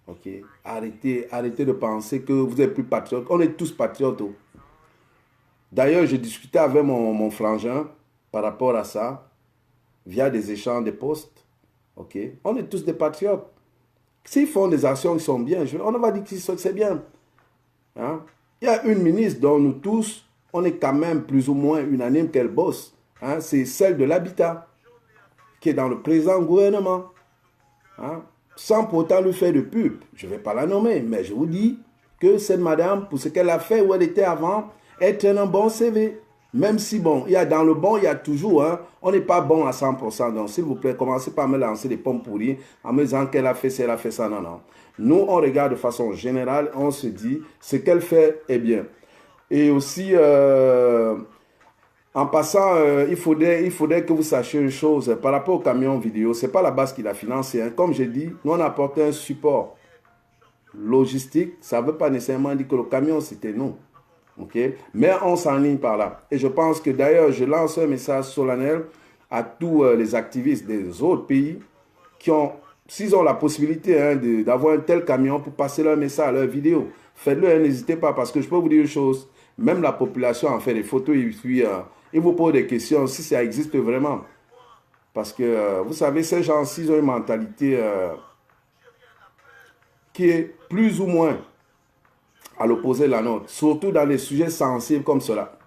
ok? Arrêtez de penser que vous êtes plus patriotes. On est tous patriotes. Oh. D'ailleurs, j'ai discuté avec mon frangin par rapport à ça, via des échanges de postes. Ok? On est tous des patriotes. S'ils font des actions qui sont bien, on va dire que c'est bien. Hein? Il y a une ministre dont nous tous, on est quand même plus ou moins unanime qu'elle bosse. Hein? C'est celle de l'habitat, qui est dans le présent gouvernement. Hein? Sans pourtant lui faire de pub. Je ne vais pas la nommer, mais je vous dis que cette madame, pour ce qu'elle a fait où elle était avant, elle traîne un bon CV. Même si, bon, il y a dans le bon, il y a toujours, hein, on n'est pas bon à 100%. Donc, s'il vous plaît, commencez pas à me lancer des pommes pourries en me disant qu'elle a fait ça, elle a fait ça. Non, non. Nous, on regarde de façon générale, on se dit, ce qu'elle fait est bien. Et aussi, en passant, il faudrait que vous sachiez une chose, par rapport au camion vidéo, ce n'est pas la base qui l'a financé. Hein. Comme j'ai dit, nous, on a apporté un support logistique. Ça ne veut pas nécessairement dire que le camion, c'était nous. Okay? Mais on s'enligne par là. Et je pense que d'ailleurs, je lance un message solennel à tous les activistes des autres pays qui ont, s'ils ont la possibilité hein, d'avoir un tel camion pour passer leur message, leur vidéo, faites-le, hein, n'hésitez pas, parce que je peux vous dire une chose, même la population en fait des photos et puis ils vous posent des questions si ça existe vraiment. Parce que vous savez, ces gens-ci, ils ont une mentalité qui est plus ou moins à l'opposé de la nôtre, surtout dans des sujets sensibles comme cela.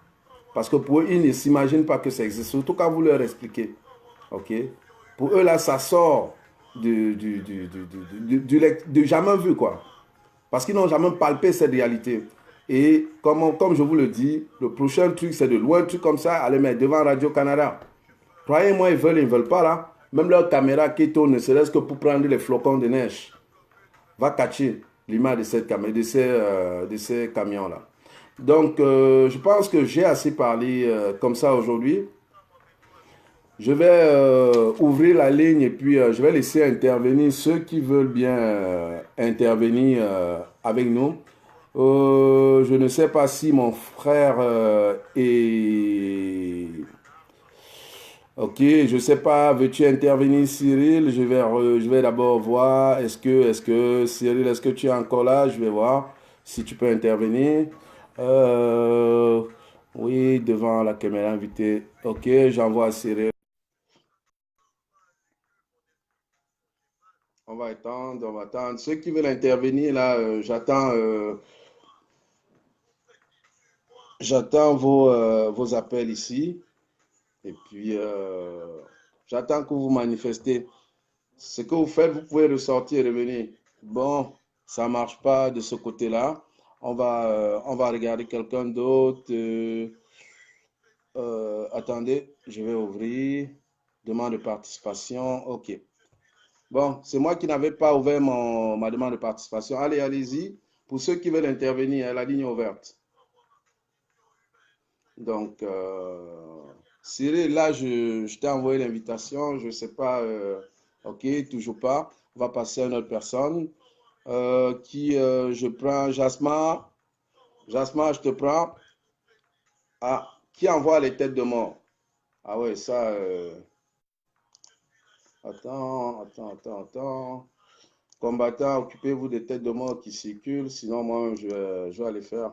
Parce que pour eux, ils ne s'imaginent pas que ça existe, surtout quand vous leur expliquez. Okay? Pour eux, là, ça sort du jamais vu, quoi. Parce qu'ils n'ont jamais palpé cette réalité. Et comme je vous le dis, le prochain truc, c'est de louer un truc comme ça, aller mettre devant Radio-Canada. Croyez-moi, ils ne veulent pas, là. Même leur caméra qui tourne, ne serait-ce que pour prendre les flocons de neige, va catcher l'image de ces camions-là. Donc, je pense que j'ai assez parlé comme ça aujourd'hui. Je vais ouvrir la ligne et puis je vais laisser intervenir ceux qui veulent bien intervenir avec nous. Je ne sais pas si mon frère est... Ok, je ne sais pas, veux-tu intervenir Cyril? Je vais d'abord voir, est-ce que Cyril, est-ce que tu es encore là? Je vais voir si tu peux intervenir. Oui, devant la caméra invitée. Ok, j'envoie Cyril. On va attendre. Ceux qui veulent intervenir, là, j'attends vos appels ici. Et puis, J'attends que vous manifestez. Ce que vous faites, vous pouvez ressortir et revenir. Bon, ça ne marche pas de ce côté-là. On va regarder quelqu'un d'autre. Attendez, je vais ouvrir. Demande de participation. OK. Bon, c'est moi qui n'avais pas ouvert ma demande de participation. Allez, allez-y. Pour ceux qui veulent intervenir, la ligne est ouverte. Donc, Cyril, là, je t'ai envoyé l'invitation. Je ne sais pas. OK, toujours pas. On va passer à une autre personne. Je prends Jasmin. Jasmin, je te prends. Ah, qui envoie les têtes de mort? Ah ouais, ça. Attends. Combattants, occupez-vous des têtes de mort qui circulent. Sinon, moi, je vais aller faire.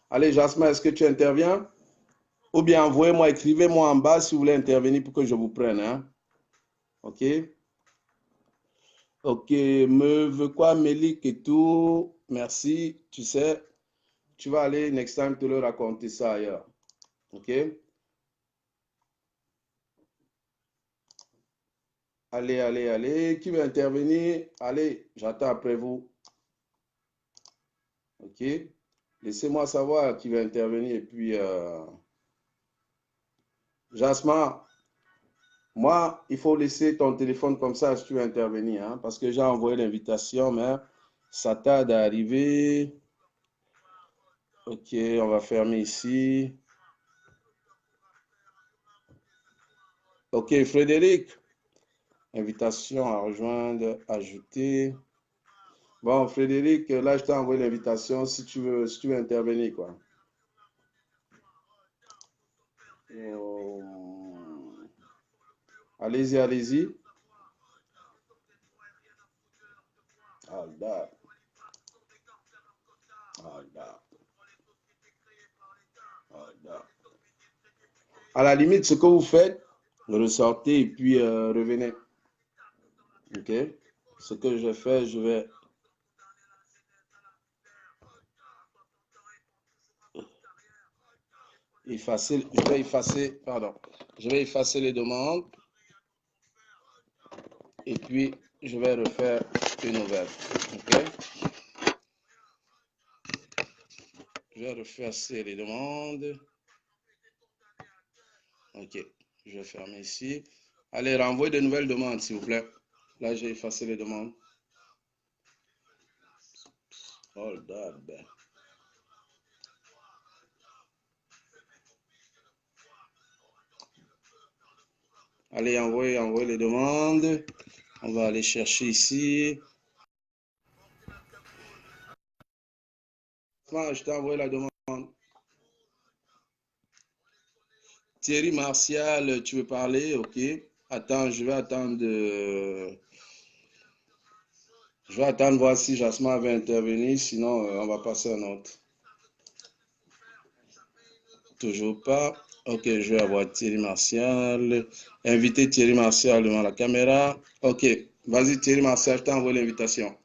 Allez, Jasmin, est-ce que tu interviens? Ou bien envoyez-moi, écrivez-moi en bas si vous voulez intervenir pour que je vous prenne. Hein? OK? OK, me veut quoi, Mélik et tout. Merci. Tu sais, tu vas aller next time te le raconter ça ailleurs. OK? Allez. Qui veut intervenir? Allez, j'attends après vous. OK? Laissez-moi savoir qui veut intervenir. Et puis, Jasmin, moi, il faut laisser ton téléphone comme ça si tu veux intervenir. Hein, parce que j'ai envoyé l'invitation, mais ça tarde à arriver. OK, on va fermer ici. OK, Frédéric. Invitation à rejoindre, ajouter. Bon, Frédéric, là, je t'ai envoyé l'invitation si tu veux intervenir, quoi. Allez-y. À la limite, ce que vous faites, ressortez et puis revenez. OK? Ce que je fais, je vais effacer les demandes et puis je vais refaire une nouvelle. OK? Je vais refaire les demandes. OK. Je vais fermer ici. Allez, renvoyez de nouvelles demandes, s'il vous plaît. Là, j'ai effacé les demandes. Hold up. Allez, envoyez les demandes. On va aller chercher ici. Je t'ai envoyé la demande. Thierry Martial, tu veux parler? OK. Attends, je vais attendre. Je vais attendre voir si Jasmin va intervenir. Sinon, on va passer à un autre. Toujours pas. OK, je vais avoir Thierry Martial. Inviter Thierry Martial devant la caméra. OK. Vas-y, Thierry Martial, je t'ai envoyé l'invitation.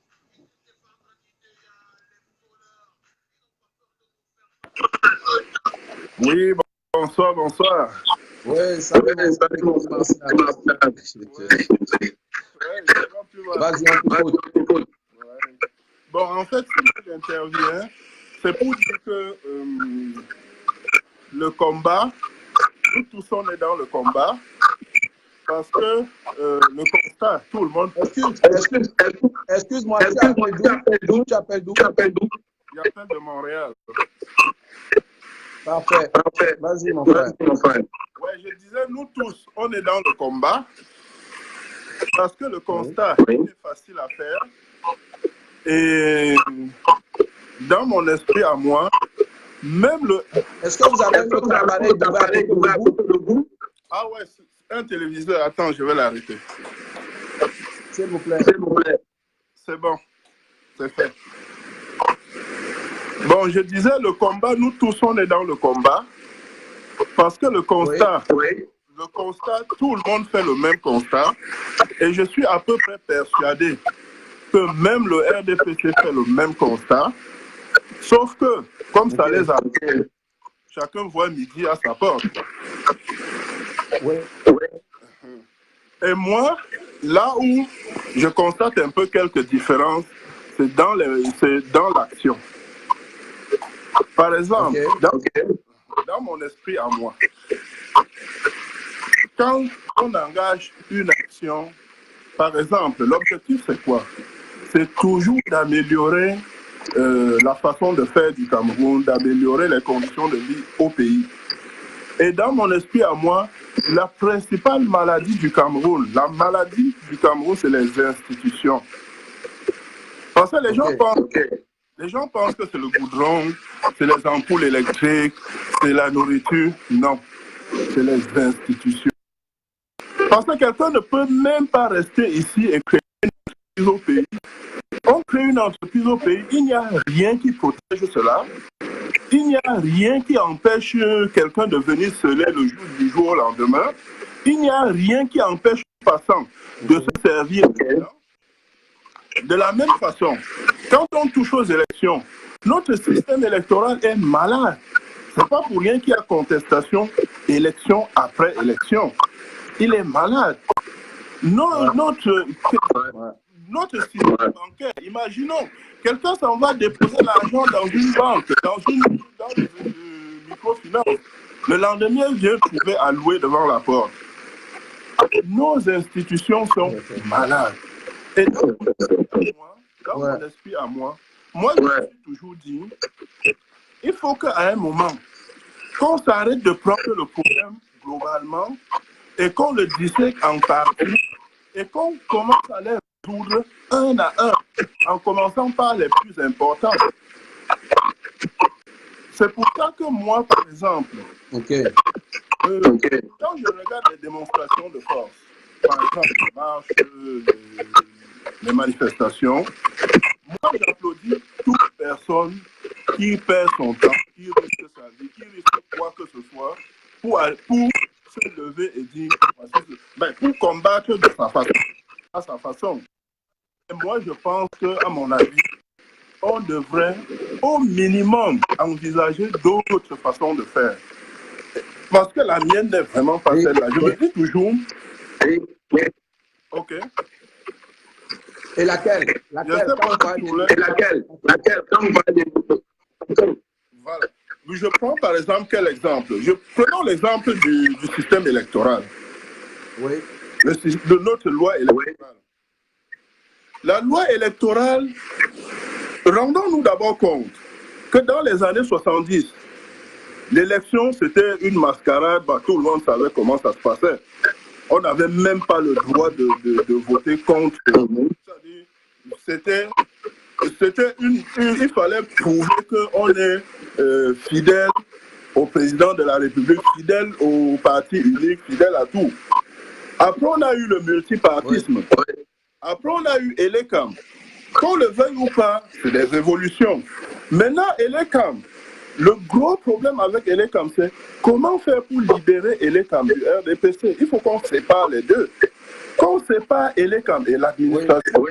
Oui, bonsoir. Oui, salut, Martial. Vas-y, on t'écoute. Bon, en fait, si j'interviens, c'est pour dire que le combat, nous tous on est dans le combat, parce que le constat, tout le monde... Excuse-moi, tu appelles d'où? J'appelle de Montréal. Parfait. Vas-y, mon frère. Ouais, je disais, nous tous, on est dans le combat, parce que le constat est facile à faire. Et dans mon esprit à moi, même le... Est-ce que vous avez un autre appareil de vous? Ah ouais, un téléviseur. Attends, je vais l'arrêter. S'il vous plaît. C'est bon. C'est fait. Bon, je disais, le combat, nous tous, on est dans le combat. Parce que le constat, tout le monde fait le même constat. Et je suis à peu près persuadé que même le RDPC fait le même constat. Sauf que, comme ça les a... Chacun voit midi à sa porte. Et moi, là où je constate un peu quelques différences, c'est dans l'action. Par exemple, dans mon esprit à moi, quand on engage une action, par exemple, l'objectif c'est quoi? C'est toujours d'améliorer la façon de faire du Cameroun, d'améliorer les conditions de vie au pays. Et dans mon esprit à moi, la principale maladie du Cameroun, c'est les institutions. Parce que les gens pensent que c'est le goudron, c'est les ampoules électriques, c'est la nourriture. Non, c'est les institutions. Parce que quelqu'un ne peut même pas rester ici et créer une entreprise au pays. On crée une entreprise au pays, il n'y a rien qui protège cela. Il n'y a rien qui empêche quelqu'un de venir sceller du jour au lendemain. Il n'y a rien qui empêche le passant de se servir. De la même façon, quand on touche aux élections, notre système électoral est malade. Ce n'est pas pour rien qu'il y a contestation, élection après élection. Il est malade. Notre système bancaire, imaginons, quelqu'un s'en va déposer l'argent dans une banque, dans une microfinance. Le lendemain, il vient trouver alloué devant la porte. Nos institutions sont malades. Et dans mon esprit à moi, je me suis toujours dit, il faut qu'à un moment, qu'on s'arrête de prendre le problème globalement et qu'on le dissèque en parties et qu'on commence à les résoudre un à un, en commençant par les plus importants. C'est pour ça que moi, par exemple, quand je regarde les démonstrations de force, par exemple les marches, les manifestations, moi j'applaudis toute personne qui perd son temps, qui risque sa vie, qui risque quoi que ce soit pour se lever et dire, pour combattre de sa façon. Et moi je pense qu'à mon avis, on devrait au minimum envisager d'autres façons de faire. Parce que la mienne n'est vraiment pas celle-là. Je me dis toujours, ok. Et laquelle? Laquelle? Voilà. Je prends par exemple quel exemple? Prenons l'exemple du système électoral. Oui. De notre loi électorale. La loi électorale, rendons-nous d'abord compte que dans les années 70, l'élection c'était une mascarade, tout le monde savait comment ça se passait. On n'avait même pas le droit de voter contre. C'était il fallait prouver qu'on est fidèle au président de la République, fidèle au parti unique, fidèle à tout. Après, on a eu le multipartisme. Après, on a eu Elekam. Qu'on le veuille ou pas, c'est des évolutions. Maintenant, Elekam, le gros problème avec Elekam, c'est comment faire pour libérer Elekam du RDPC. Il faut qu'on sépare les deux. Qu'on sépare Elekam et l'administration.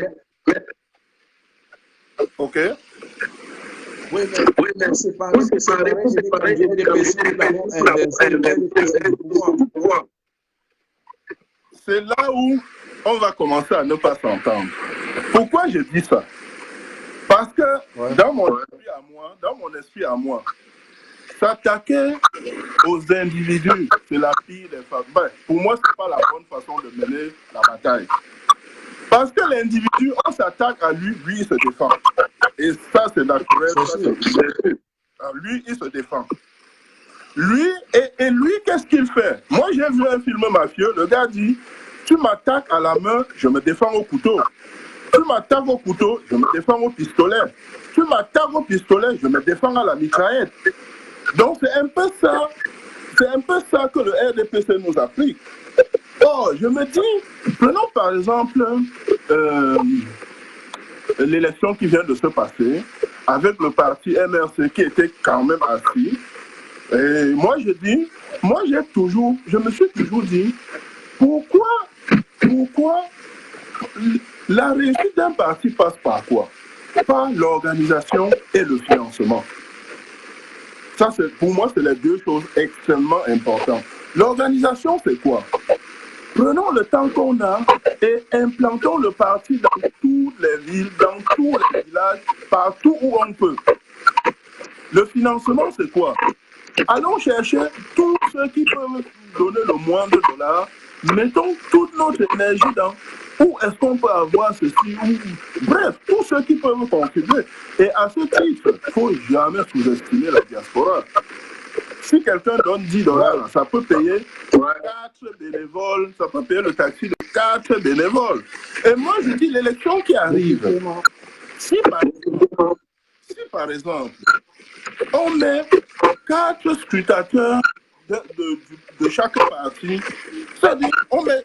Ok. Oui, mais séparer du RDPC, c'est là où on va commencer à ne pas s'entendre. Pourquoi je dis ça? Parce que dans mon esprit à moi, s'attaquer aux individus, c'est la pire des façons. Pour moi, ce n'est pas la bonne façon de mener la bataille. Parce que l'individu, on s'attaque à lui, lui il se défend. Et ça, c'est naturel. Lui, il se défend. Lui, et lui, qu'est-ce qu'il fait? Moi, j'ai vu un film mafieux, le gars dit, tu m'attaques à la main, je me défends au couteau. Tu m'attaques au couteau, je me défends au pistolet. Tu m'attaques au pistolet, je me défends à la mitraillette. Donc, c'est un peu ça que le RDPC nous applique. Oh, je me dis, prenons par exemple l'élection qui vient de se passer avec le parti MRC qui était quand même assis. Et moi, je me suis toujours dit, pourquoi la réussite d'un parti passe par quoi? Par l'organisation et le financement. Ça, pour moi, c'est les deux choses extrêmement importantes. L'organisation, c'est quoi? Prenons le temps qu'on a et implantons le parti dans toutes les villes, dans tous les villages, partout où on peut. Le financement, c'est quoi? Allons chercher tous ceux qui peuvent donner le moindre dollar. Mettons toute notre énergie dans où est-ce qu'on peut avoir ceci, ou bref, tous ceux qui peuvent contribuer. Et à ce titre, il ne faut jamais sous-estimer la diaspora. Si quelqu'un donne 10 dollars, ça peut payer 4 bénévoles, ça peut payer le taxi de 4 bénévoles. Et moi, je dis, l'élection qui arrive, si par exemple, on met 4 scrutateurs de chaque parti, c'est-à-dire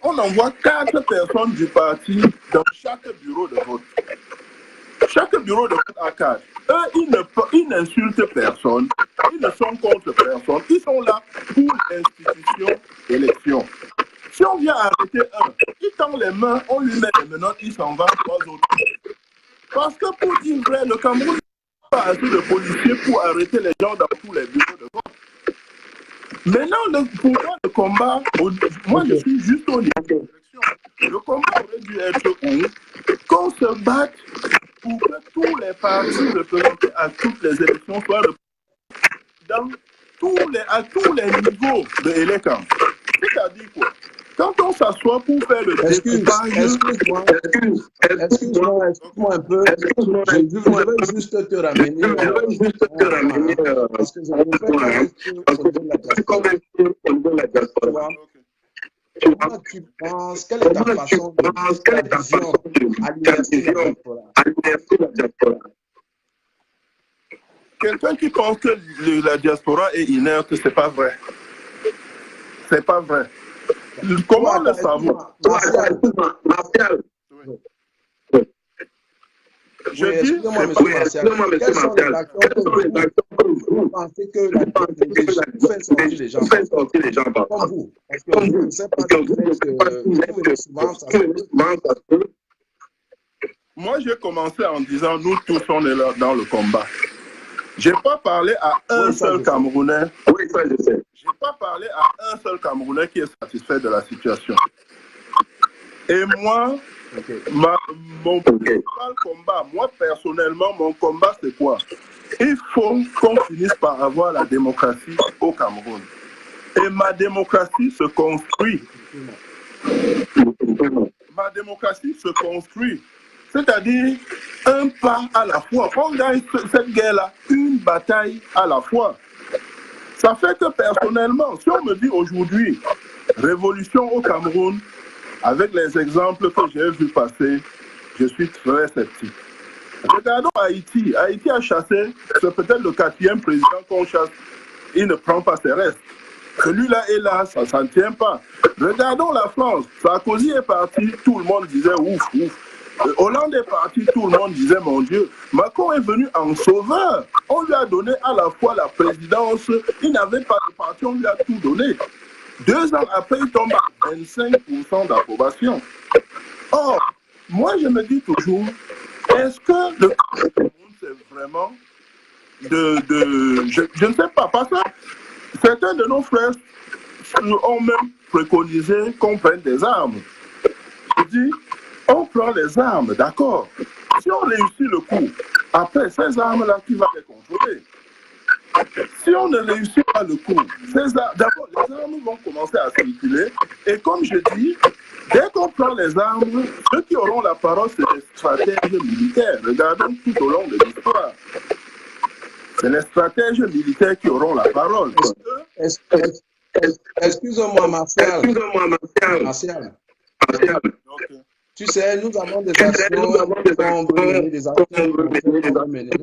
on envoie 4 personnes du parti dans chaque bureau de vote. Chaque bureau de vote a 4. Eux, ils n'insultent personne, ils ne sont contre personne, ils sont là pour l'institution élection. Si on vient arrêter un, il tend les mains, on lui met les menottes, il s'en va 3 autres. Parce que pour dire vrai, le Cameroun n'a pas assez de policiers pour arrêter les gens dans tous les bureaux de vote. Maintenant, pour moi, le combat, moi je suis juste au niveau de l'élection. Le combat aurait dû être où qu'on se batte pour que tous les partis représentés à toutes les élections soient à tous les niveaux de l'élection. C'est-à-dire quoi? Quand on s'assoit pour faire le découpage... Excuse-moi un peu. Je voudrais juste te ramener. Parce que je voudrais la diaspora. Comment tu penses, quelle est ta façon de vision à l'université de la diaspora? Quelqu'un qui pense que la diaspora est inerte, c'est pas vrai. C'est pas vrai. Comment le savoir? Excusez-moi, monsieur Martial. Quelles sont les actions que vous pensez que la diaspora fait sortir les gens comme vous? Parce que vous ne savez pas souvent ça se peut. Moi, j'ai commencé en disant nous tous on est là dans le combat. Je n'ai pas parlé à un seul Camerounais. Oui, ça je sais. Je n'ai pas parlé à un seul Camerounais qui est satisfait de la situation. Et moi, mon principal combat, moi personnellement, mon combat c'est quoi? Il faut qu'on finisse par avoir la démocratie au Cameroun. Et ma démocratie se construit. Ma démocratie se construit. C'est-à-dire un pas à la fois. On gagne cette guerre-là, une bataille à la fois. Ça fait que personnellement, si on me dit aujourd'hui, révolution au Cameroun, avec les exemples que j'ai vus passer, je suis très sceptique. Regardons Haïti. Haïti a chassé, c'est peut-être le 4e président qu'on chasse. Il ne prend pas ses restes. Celui-là est là, ça ne tient pas. Regardons la France. Sarkozy est parti, tout le monde disait ouf, ouf. Hollande est parti, tout le monde disait mon Dieu. Macron est venu en sauveur. On lui a donné à la fois la présidence, il n'avait pas de parti, on lui a tout donné. 2 ans après, il tombe à 25% d'approbation. Or, moi je me dis toujours, est-ce que le Cameroun c'est vraiment je ne sais pas, parce que certains de nos frères ont même préconisé qu'on prenne des armes. Je dis, on prend les armes, d'accord. Si on réussit le coup, après ces armes-là, qui va les contrôler? Si on ne réussit pas le coup, d'abord, les armes vont commencer à circuler. Et comme je dis, dès qu'on prend les armes, ceux qui auront la parole, c'est les stratèges militaires. Regardons tout au long de l'histoire. C'est les stratèges militaires qui auront la parole. Excuse-moi, Martial. Okay. Tu sais, nous avons des actions qu'on veut mener, des actions qu'on veut mener. Je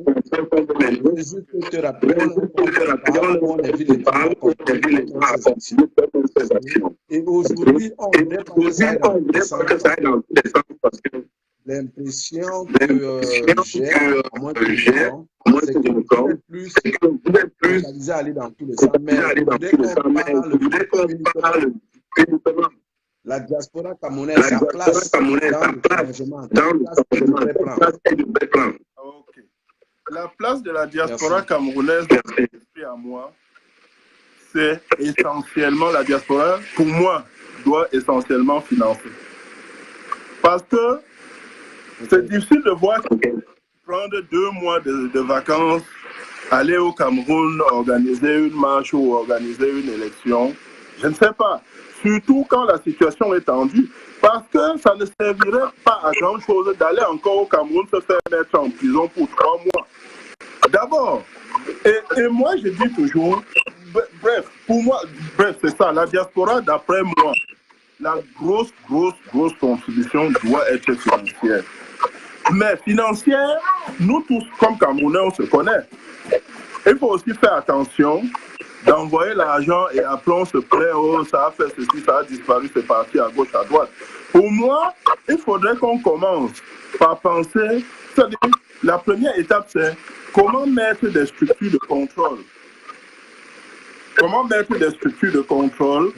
veux juste te rappeler, on est villes et aujourd'hui, on est dans le parce que l'impression que j'ai, à moins que c'est que vous êtes plus focalisé à aller dans tous les sens. Mais dès qu'on parle la diaspora camerounaise, sa place dans le plan. Okay. La place de la diaspora camerounaise, à moi, c'est essentiellement la diaspora, pour moi, doit essentiellement financer. Parce que c'est difficile de voir prendre 2 mois de vacances, aller au Cameroun, organiser une marche ou organiser une élection. Je ne sais pas. Surtout quand la situation est tendue. Parce que ça ne servirait pas à grand-chose d'aller encore au Cameroun se faire mettre en prison pour 3 mois. D'abord, et moi je dis toujours, bref, pour moi, bref, c'est ça, la diaspora, d'après moi, la grosse contribution doit être financière. Mais financière, nous tous, comme Camerounais, on se connaît. Il faut aussi faire attention d'envoyer l'argent et après on se plaint, oh, ça a fait ceci, ça a disparu, c'est parti à gauche, à droite. Pour moi, il faudrait qu'on commence par penser, c'est-à-dire, la première étape, c'est comment mettre des structures de contrôle. Comment mettre des structures de contrôle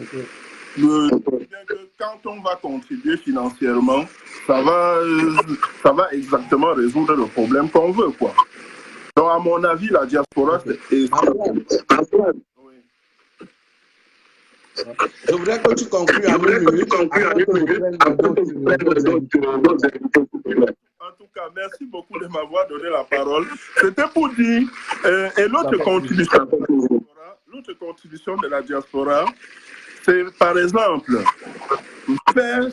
quand on va contribuer financièrement, ça va exactement résoudre le problème qu'on veut, quoi. Donc, à mon avis, la diaspora, c'est... Je voudrais que tu conclues en 1 minute. En tout cas, merci beaucoup de m'avoir donné la parole. C'était pour dire, et l'autre contribution de la diaspora, c'est par exemple faire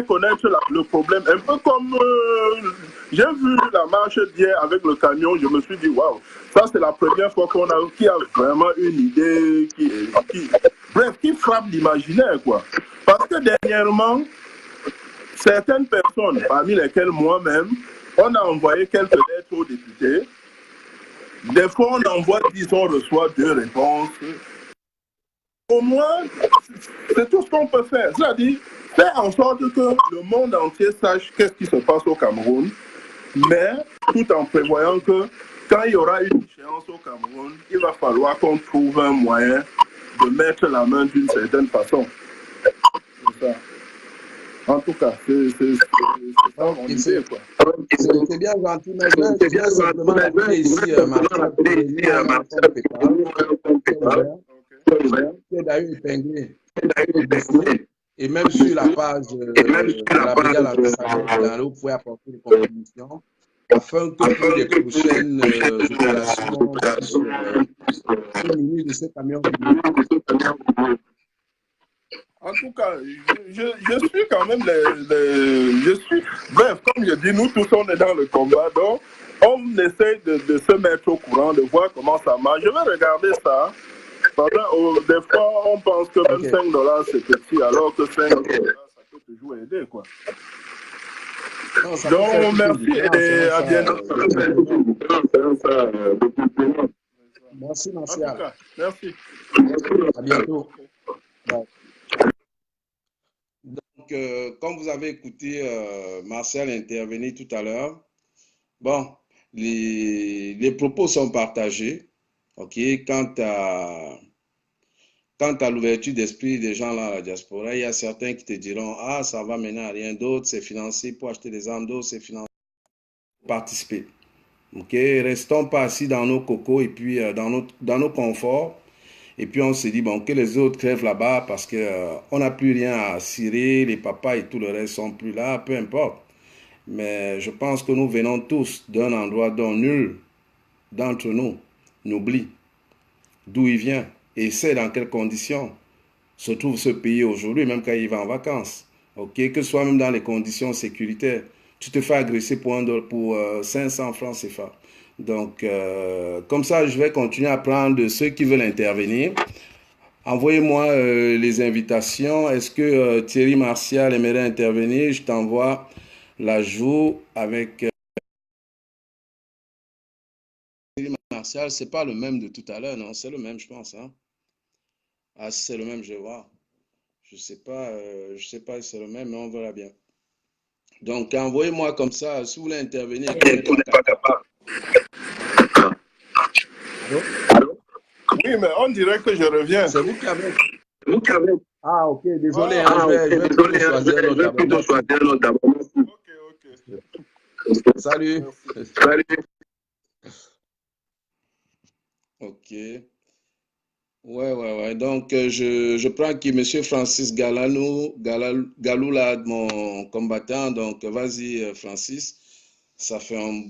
connaître le problème. Un peu comme j'ai vu la marche d'hier avec le camion, je me suis dit waouh, ça c'est la première fois qui a vraiment une idée qui frappe l'imaginaire, quoi. Parce que dernièrement, certaines personnes, parmi lesquelles moi-même, on a envoyé quelques lettres aux députés. Des fois, on envoie 10, on reçoit 2 réponses. Au moins, c'est tout ce qu'on peut faire. C'est-à-dire, faire en sorte que le monde entier sache qu'est-ce qui se passe au Cameroun, mais tout en prévoyant que quand il y aura une échéance au Cameroun, il va falloir qu'on trouve un moyen de mettre la main d'une certaine façon. C'est ça. En tout cas, c'est ça mon idée, quoi. C'est bien gentil, mais je viens simplement d'appeler ici qui est d'ailleurs épinglé. Et même sur la page de la brigade anti-sabotage, vous pouvez apporter des contributions afin que pour les prochaines opérations de ce camion. En tout cas, je suis quand même bref, comme je dis, nous tous on est dans le combat, donc on essaie de se mettre au courant, de voir comment ça marche. Je vais regarder ça. Parce que, des fois, on pense que même $5 c'est petit, alors que $5 ça peut toujours aider, quoi. Non, donc, merci et à bientôt. Merci, En tout cas, merci. À bientôt. Donc, comme vous avez écouté Martial intervenir tout à l'heure, bon, les propos sont partagés. OK, quant à l'ouverture d'esprit des gens là à la diaspora, il y a certains qui te diront « Ah, ça va mener à rien d'autre, c'est financé pour acheter des armes, d'autres, c'est financé pour participer. » OK, restons pas assis dans nos cocos et puis dans nos conforts. Et puis on se dit, bon, que les autres crèvent là-bas parce qu'on n'a plus rien à cirer, les papas et tout le reste sont plus là, peu importe. Mais je pense que nous venons tous d'un endroit dont nul d'entre nous n'oublie d'où il vient et sait dans quelles conditions se trouve ce pays aujourd'hui, même quand il va en vacances. Ok, que ce soit même dans les conditions sécuritaires, tu te fais agresser pour 500 francs CFA. Donc, comme ça, je vais continuer à prendre de ceux qui veulent intervenir. Envoyez-moi les invitations. Est-ce que Thierry Martial aimerait intervenir? Je t'envoie l'ajout avec... Thierry Martial, ce n'est pas le même de tout à l'heure, non? C'est le même, je pense. Hein? Ah, si c'est le même, je vais voir. Je ne sais pas si c'est le même, mais on verra bien. Donc, envoyez-moi comme ça, si vous voulez intervenir. On n'est pas capable. Allô? Oui, mais on dirait que je reviens. C'est vous qui avez. Ah, ok, désolé. Je vais plutôt choisir l'autre d'abord. Ok. Salut. Ok. Ouais. Donc, je prends qui Monsieur Francis Galou, là, mon combattant. Donc, vas-y, Francis. Ça fait un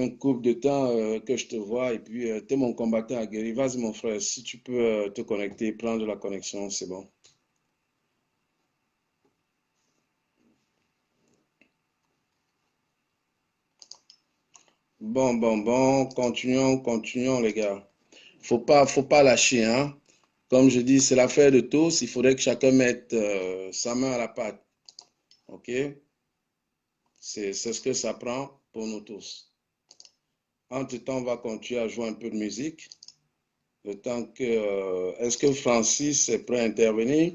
couple de temps que je te vois et puis tu es mon combattant aguerri. Vas-y, mon frère, si tu peux te connecter, prendre la connexion, c'est bon. Bon. Continuons, les gars. Faut pas lâcher, hein. Comme je dis, c'est l'affaire de tous. Il faudrait que chacun mette sa main à la pâte. OK? C'est ce que ça prend pour nous tous. Entre-temps, on va continuer à jouer un peu de musique. Le temps que. Est-ce que Francis est prêt à intervenir?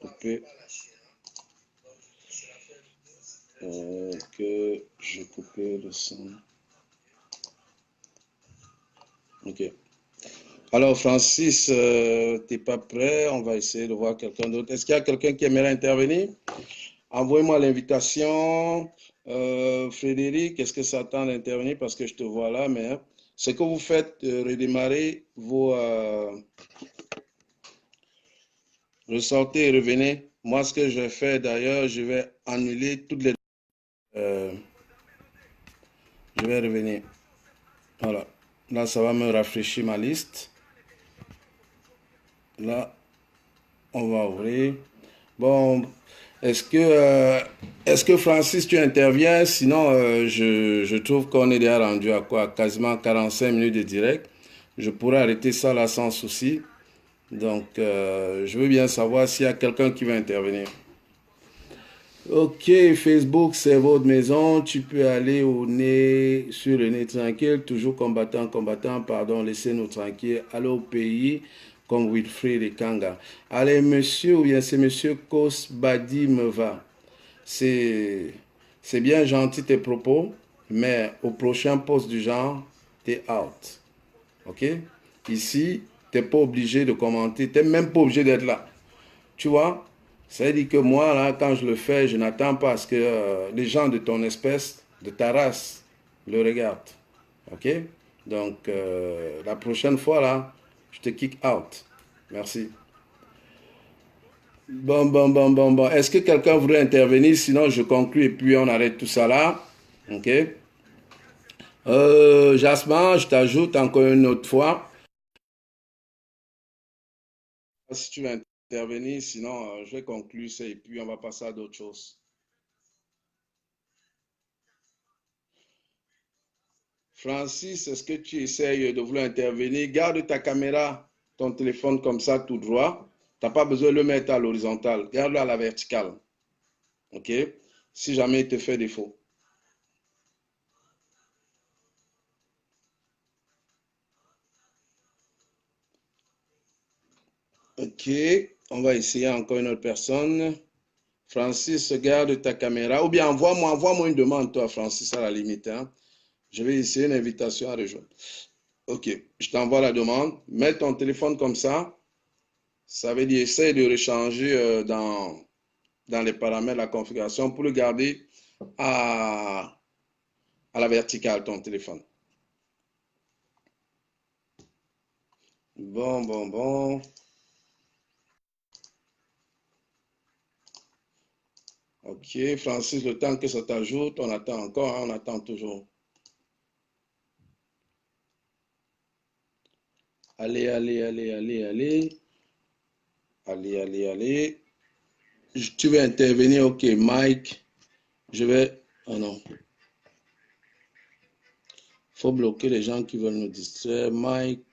Couper. Que je coupais le son. OK. Alors, Francis, t'es pas prêt? On va essayer de voir quelqu'un d'autre. Est-ce qu'il y a quelqu'un qui aimerait intervenir? Envoyez-moi l'invitation. Frédéric, est-ce que ça tente d'intervenir? Parce que je te vois là, mais ce que vous faites, redémarrer vos... ressortez et revenez. Moi, ce que je vais faire d'ailleurs, je vais annuler toutes les... je vais revenir. Voilà. Là, ça va me rafraîchir ma liste. Là, on va ouvrir. Bon, est-ce que Francis, tu interviens? Sinon, je trouve qu'on est déjà rendu à quoi? Quasiment 45 minutes de direct. Je pourrais arrêter ça là sans souci. Donc, je veux bien savoir s'il y a quelqu'un qui va intervenir. Ok, Facebook, c'est votre maison. Tu peux aller sur le nez tranquille. Toujours combattant, pardon, laissez-nous tranquilles. Allez au pays, comme Wilfried et Kanga. Allez, monsieur, ou bien c'est monsieur Kosbadi Meva. C'est bien gentil tes propos, mais au prochain poste du genre, t'es out. Ok? Ici, t'es pas obligé de commenter. T'es même pas obligé d'être là. Tu vois? Ça veut dire que moi, là, quand je le fais, je n'attends pas à ce que les gens de ton espèce, de ta race, le regardent. OK? Donc, la prochaine fois, là, je te kick out. Merci. Bon. Est-ce que quelqu'un voudrait intervenir? Sinon, je conclue et puis on arrête tout ça là. OK? Jasmin, je t'ajoute encore une autre fois. Si tu veux intervenir, sinon, je vais conclure ça et puis on va passer à d'autres choses. Francis, est-ce que tu essayes de vouloir intervenir? Garde ta caméra, ton téléphone comme ça, tout droit. Tu n'as pas besoin de le mettre à l'horizontale. Garde-le à la verticale. OK? Si jamais il te fait défaut. OK. On va essayer encore une autre personne. Francis, garde ta caméra. Ou bien envoie-moi une demande, toi, Francis, à la limite. Hein. Je vais essayer une invitation à rejoindre. OK. Je t'envoie la demande. Mets ton téléphone comme ça. Ça veut dire essaye de rechanger dans les paramètres de la configuration pour le garder à la verticale, ton téléphone. Bon. OK, Francis, le temps que ça t'ajoute, on attend encore, hein, on attend toujours. Allez. Tu veux intervenir? OK, Mike. Je vais... Oh non. Faut bloquer les gens qui veulent nous distraire. Mike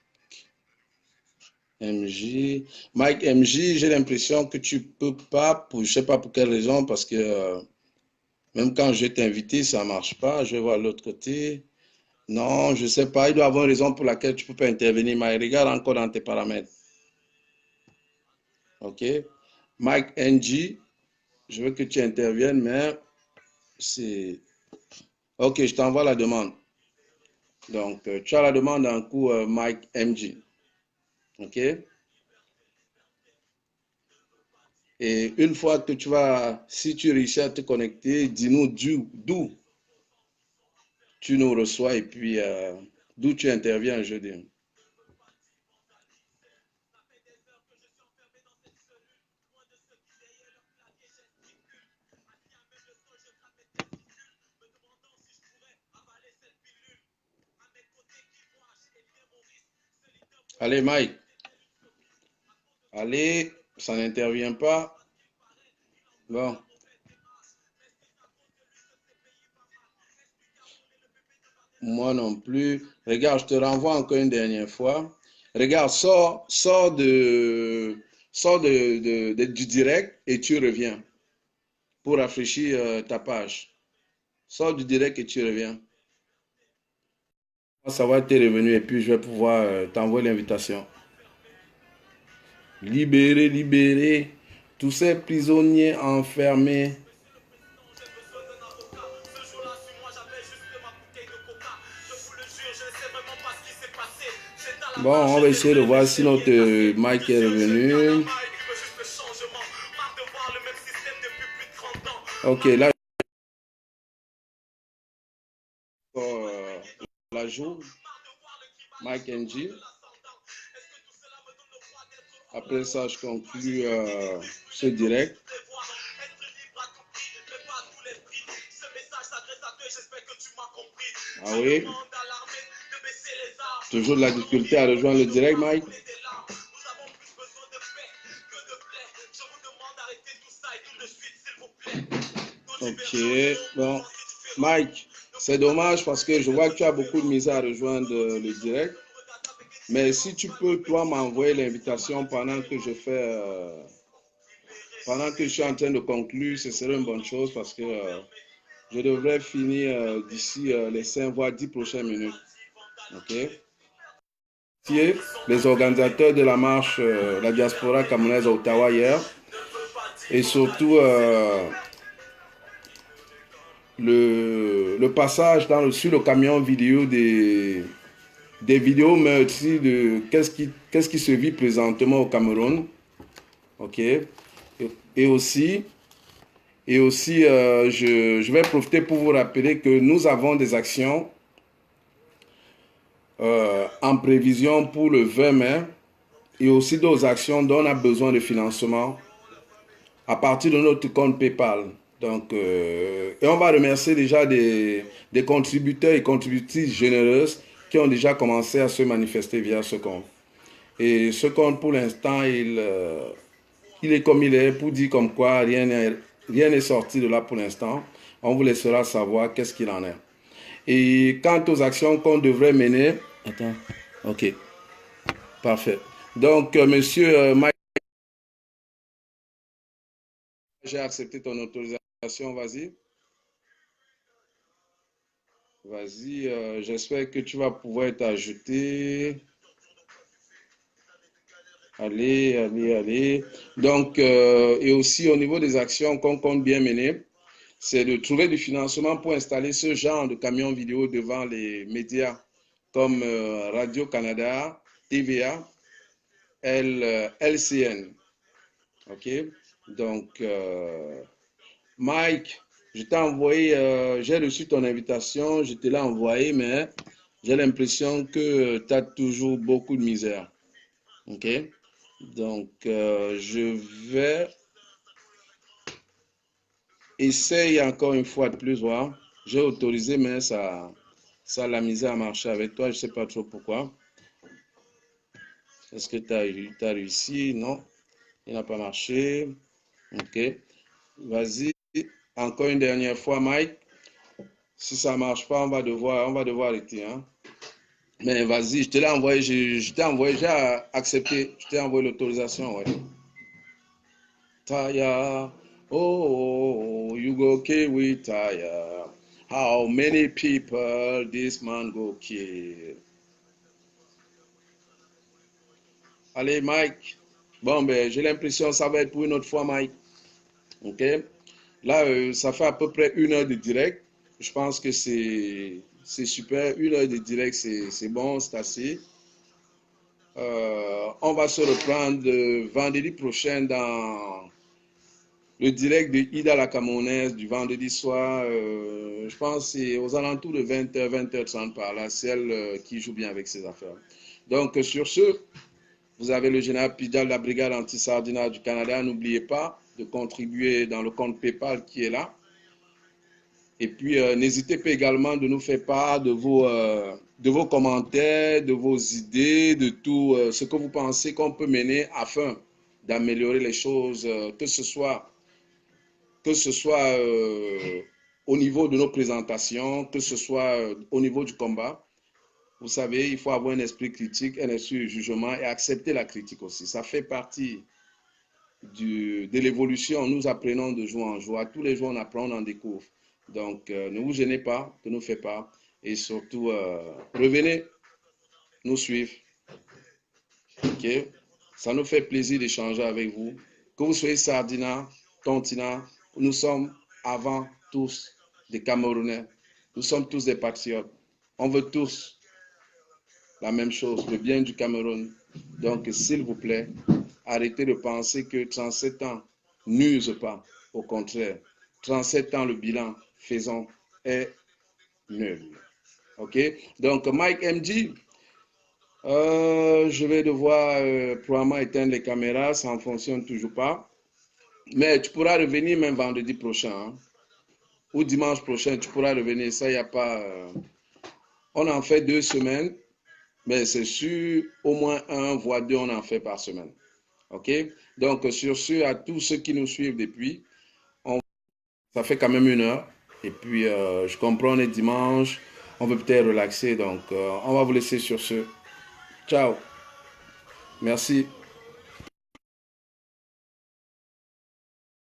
MJ, j'ai l'impression que tu peux pas, je sais pas pour quelle raison, parce que même quand je vais t'inviter, ça marche pas. Je vais voir l'autre côté. Non, je sais pas. Il doit y avoir une raison pour laquelle tu peux pas intervenir. Mais regarde encore dans tes paramètres. OK. Mike NG, je veux que tu interviennes, mais c'est... OK, je t'envoie la demande. Donc, tu as la demande en cours, Mike MG. OK. Et une fois que si tu réussis à te connecter, dis-nous d'où. tu nous reçois et puis d'où tu interviens jeudi. Allez, Mike. Allez, ça n'intervient pas. Bon. Moi non plus. Regarde, je te renvoie encore une dernière fois. Regarde, sors du direct et tu reviens pour rafraîchir ta page. Sors du direct et tu reviens. Ça va être revenu et puis je vais pouvoir t'envoyer l'invitation. Libérer, libérer tous ces prisonniers enfermés. Bon, on va essayer de voir si notre Mike est revenu. Ok, là, la joue, Mike NG. Après ça, je conclue ce direct. Ah oui. Toujours de la difficulté à rejoindre le direct, Mike. Ok, bon. Mike, c'est dommage parce que je vois que tu as beaucoup de misère à rejoindre le direct. Mais si tu peux, toi, m'envoyer l'invitation pendant que je fais... pendant que je suis en train de conclure, ce serait une bonne chose parce que je devrais finir d'ici les 5 voire 10 prochaines minutes. Ok? Les organisateurs de la marche, la diaspora camerounaise à Ottawa hier, et surtout le passage sur le camion vidéo des vidéos meurtrières de qu'est-ce qui se vit présentement au Cameroun. Ok? Et aussi je vais profiter pour vous rappeler que nous avons des actions en prévision pour le 20 mai et aussi d'autres actions dont on a besoin de financement à partir de notre compte PayPal. Donc, et on va remercier déjà des contributeurs et contributrices généreuses qui ont déjà commencé à se manifester via ce compte. Et ce compte, pour l'instant, il est comme il est, pour dire comme quoi rien n'est sorti de là pour l'instant. On vous laissera savoir qu'est-ce qu'il en est. Et quant aux actions qu'on devrait mener... Attends, ok, parfait. Donc, monsieur Mike, j'ai accepté ton autorisation, vas-y. Vas-y, j'espère que tu vas pouvoir être ajouté. Allez, allez, allez. Donc, et aussi au niveau des actions qu'on compte bien mener, c'est de trouver du financement pour installer ce genre de camions vidéo devant les médias comme Radio-Canada, TVA, LCN. OK? Donc, Mike, je t'ai envoyé, j'ai reçu ton invitation, je te l'ai envoyé, mais j'ai l'impression que tu as toujours beaucoup de misère. OK? Donc, je vais essayer encore une fois de plus, voir. J'ai autorisé, mais ça l'a misère à marcher avec toi. Je ne sais pas trop pourquoi. Est-ce que tu as réussi? Non, il n'a pas marché. OK. Vas-y. Encore une dernière fois, Mike. Si ça ne marche pas, on va devoir arrêter. Hein? Mais vas-y, je te l'ai envoyé. Je t'ai envoyé, j'ai accepté. Je t'ai envoyé l'autorisation. Ouais. Tire. Oh, you go kill with tire. How many people this man go kill? Allez, Mike. Bon, ben, j'ai l'impression que ça va être pour une autre fois, Mike. OK? Là, ça fait à peu près 1 heure de direct. Je pense que c'est super. 1 heure de direct, c'est bon, c'est assez. On va se reprendre vendredi prochain dans le direct de Ida la Camerounaise du vendredi soir, je pense que c'est aux alentours de 20h, 20h30 par là, c'est elle qui joue bien avec ses affaires. Donc sur ce, vous avez le général Pidal de la brigade anti-Sardina du Canada. N'oubliez pas de contribuer dans le compte PayPal qui est là. Et puis, n'hésitez pas également de nous faire part de vos commentaires, de vos idées, de tout ce que vous pensez qu'on peut mener afin d'améliorer les choses, que ce soit au niveau de nos présentations, que ce soit au niveau du combat. Vous savez, il faut avoir un esprit critique, un esprit de jugement et accepter la critique aussi. Ça fait partie de l'évolution. Nous apprenons de jour en jour. Tous les jours, on apprend, on en découvre. Donc, ne vous gênez pas de nous faire part. Et surtout, revenez nous suivre. OK? Ça nous fait plaisir d'échanger avec vous. Que vous soyez Sardina, Tontina, nous sommes avant tous des Camerounais. Nous sommes tous des patriotes. On veut tous la même chose, le bien du Cameroun. Donc, s'il vous plaît, arrêtez de penser que 37 ans n'usent pas. Au contraire, 37 ans, le bilan, faisons, est nul. OK? Donc, Mike MG, je vais devoir probablement éteindre les caméras, ça ne fonctionne toujours pas. Mais tu pourras revenir même vendredi prochain. Hein? Ou dimanche prochain, tu pourras revenir. Ça, il n'y a pas... On en fait 2 semaines. Mais c'est sûr, au moins 1, voire 2, on en fait par semaine. OK? Donc, sur ce, à tous ceux qui nous suivent depuis, ça fait quand même 1 heure. Et puis, je comprends, on est dimanche. On veut peut-être relaxer. Donc, on va vous laisser sur ce. Ciao. Merci.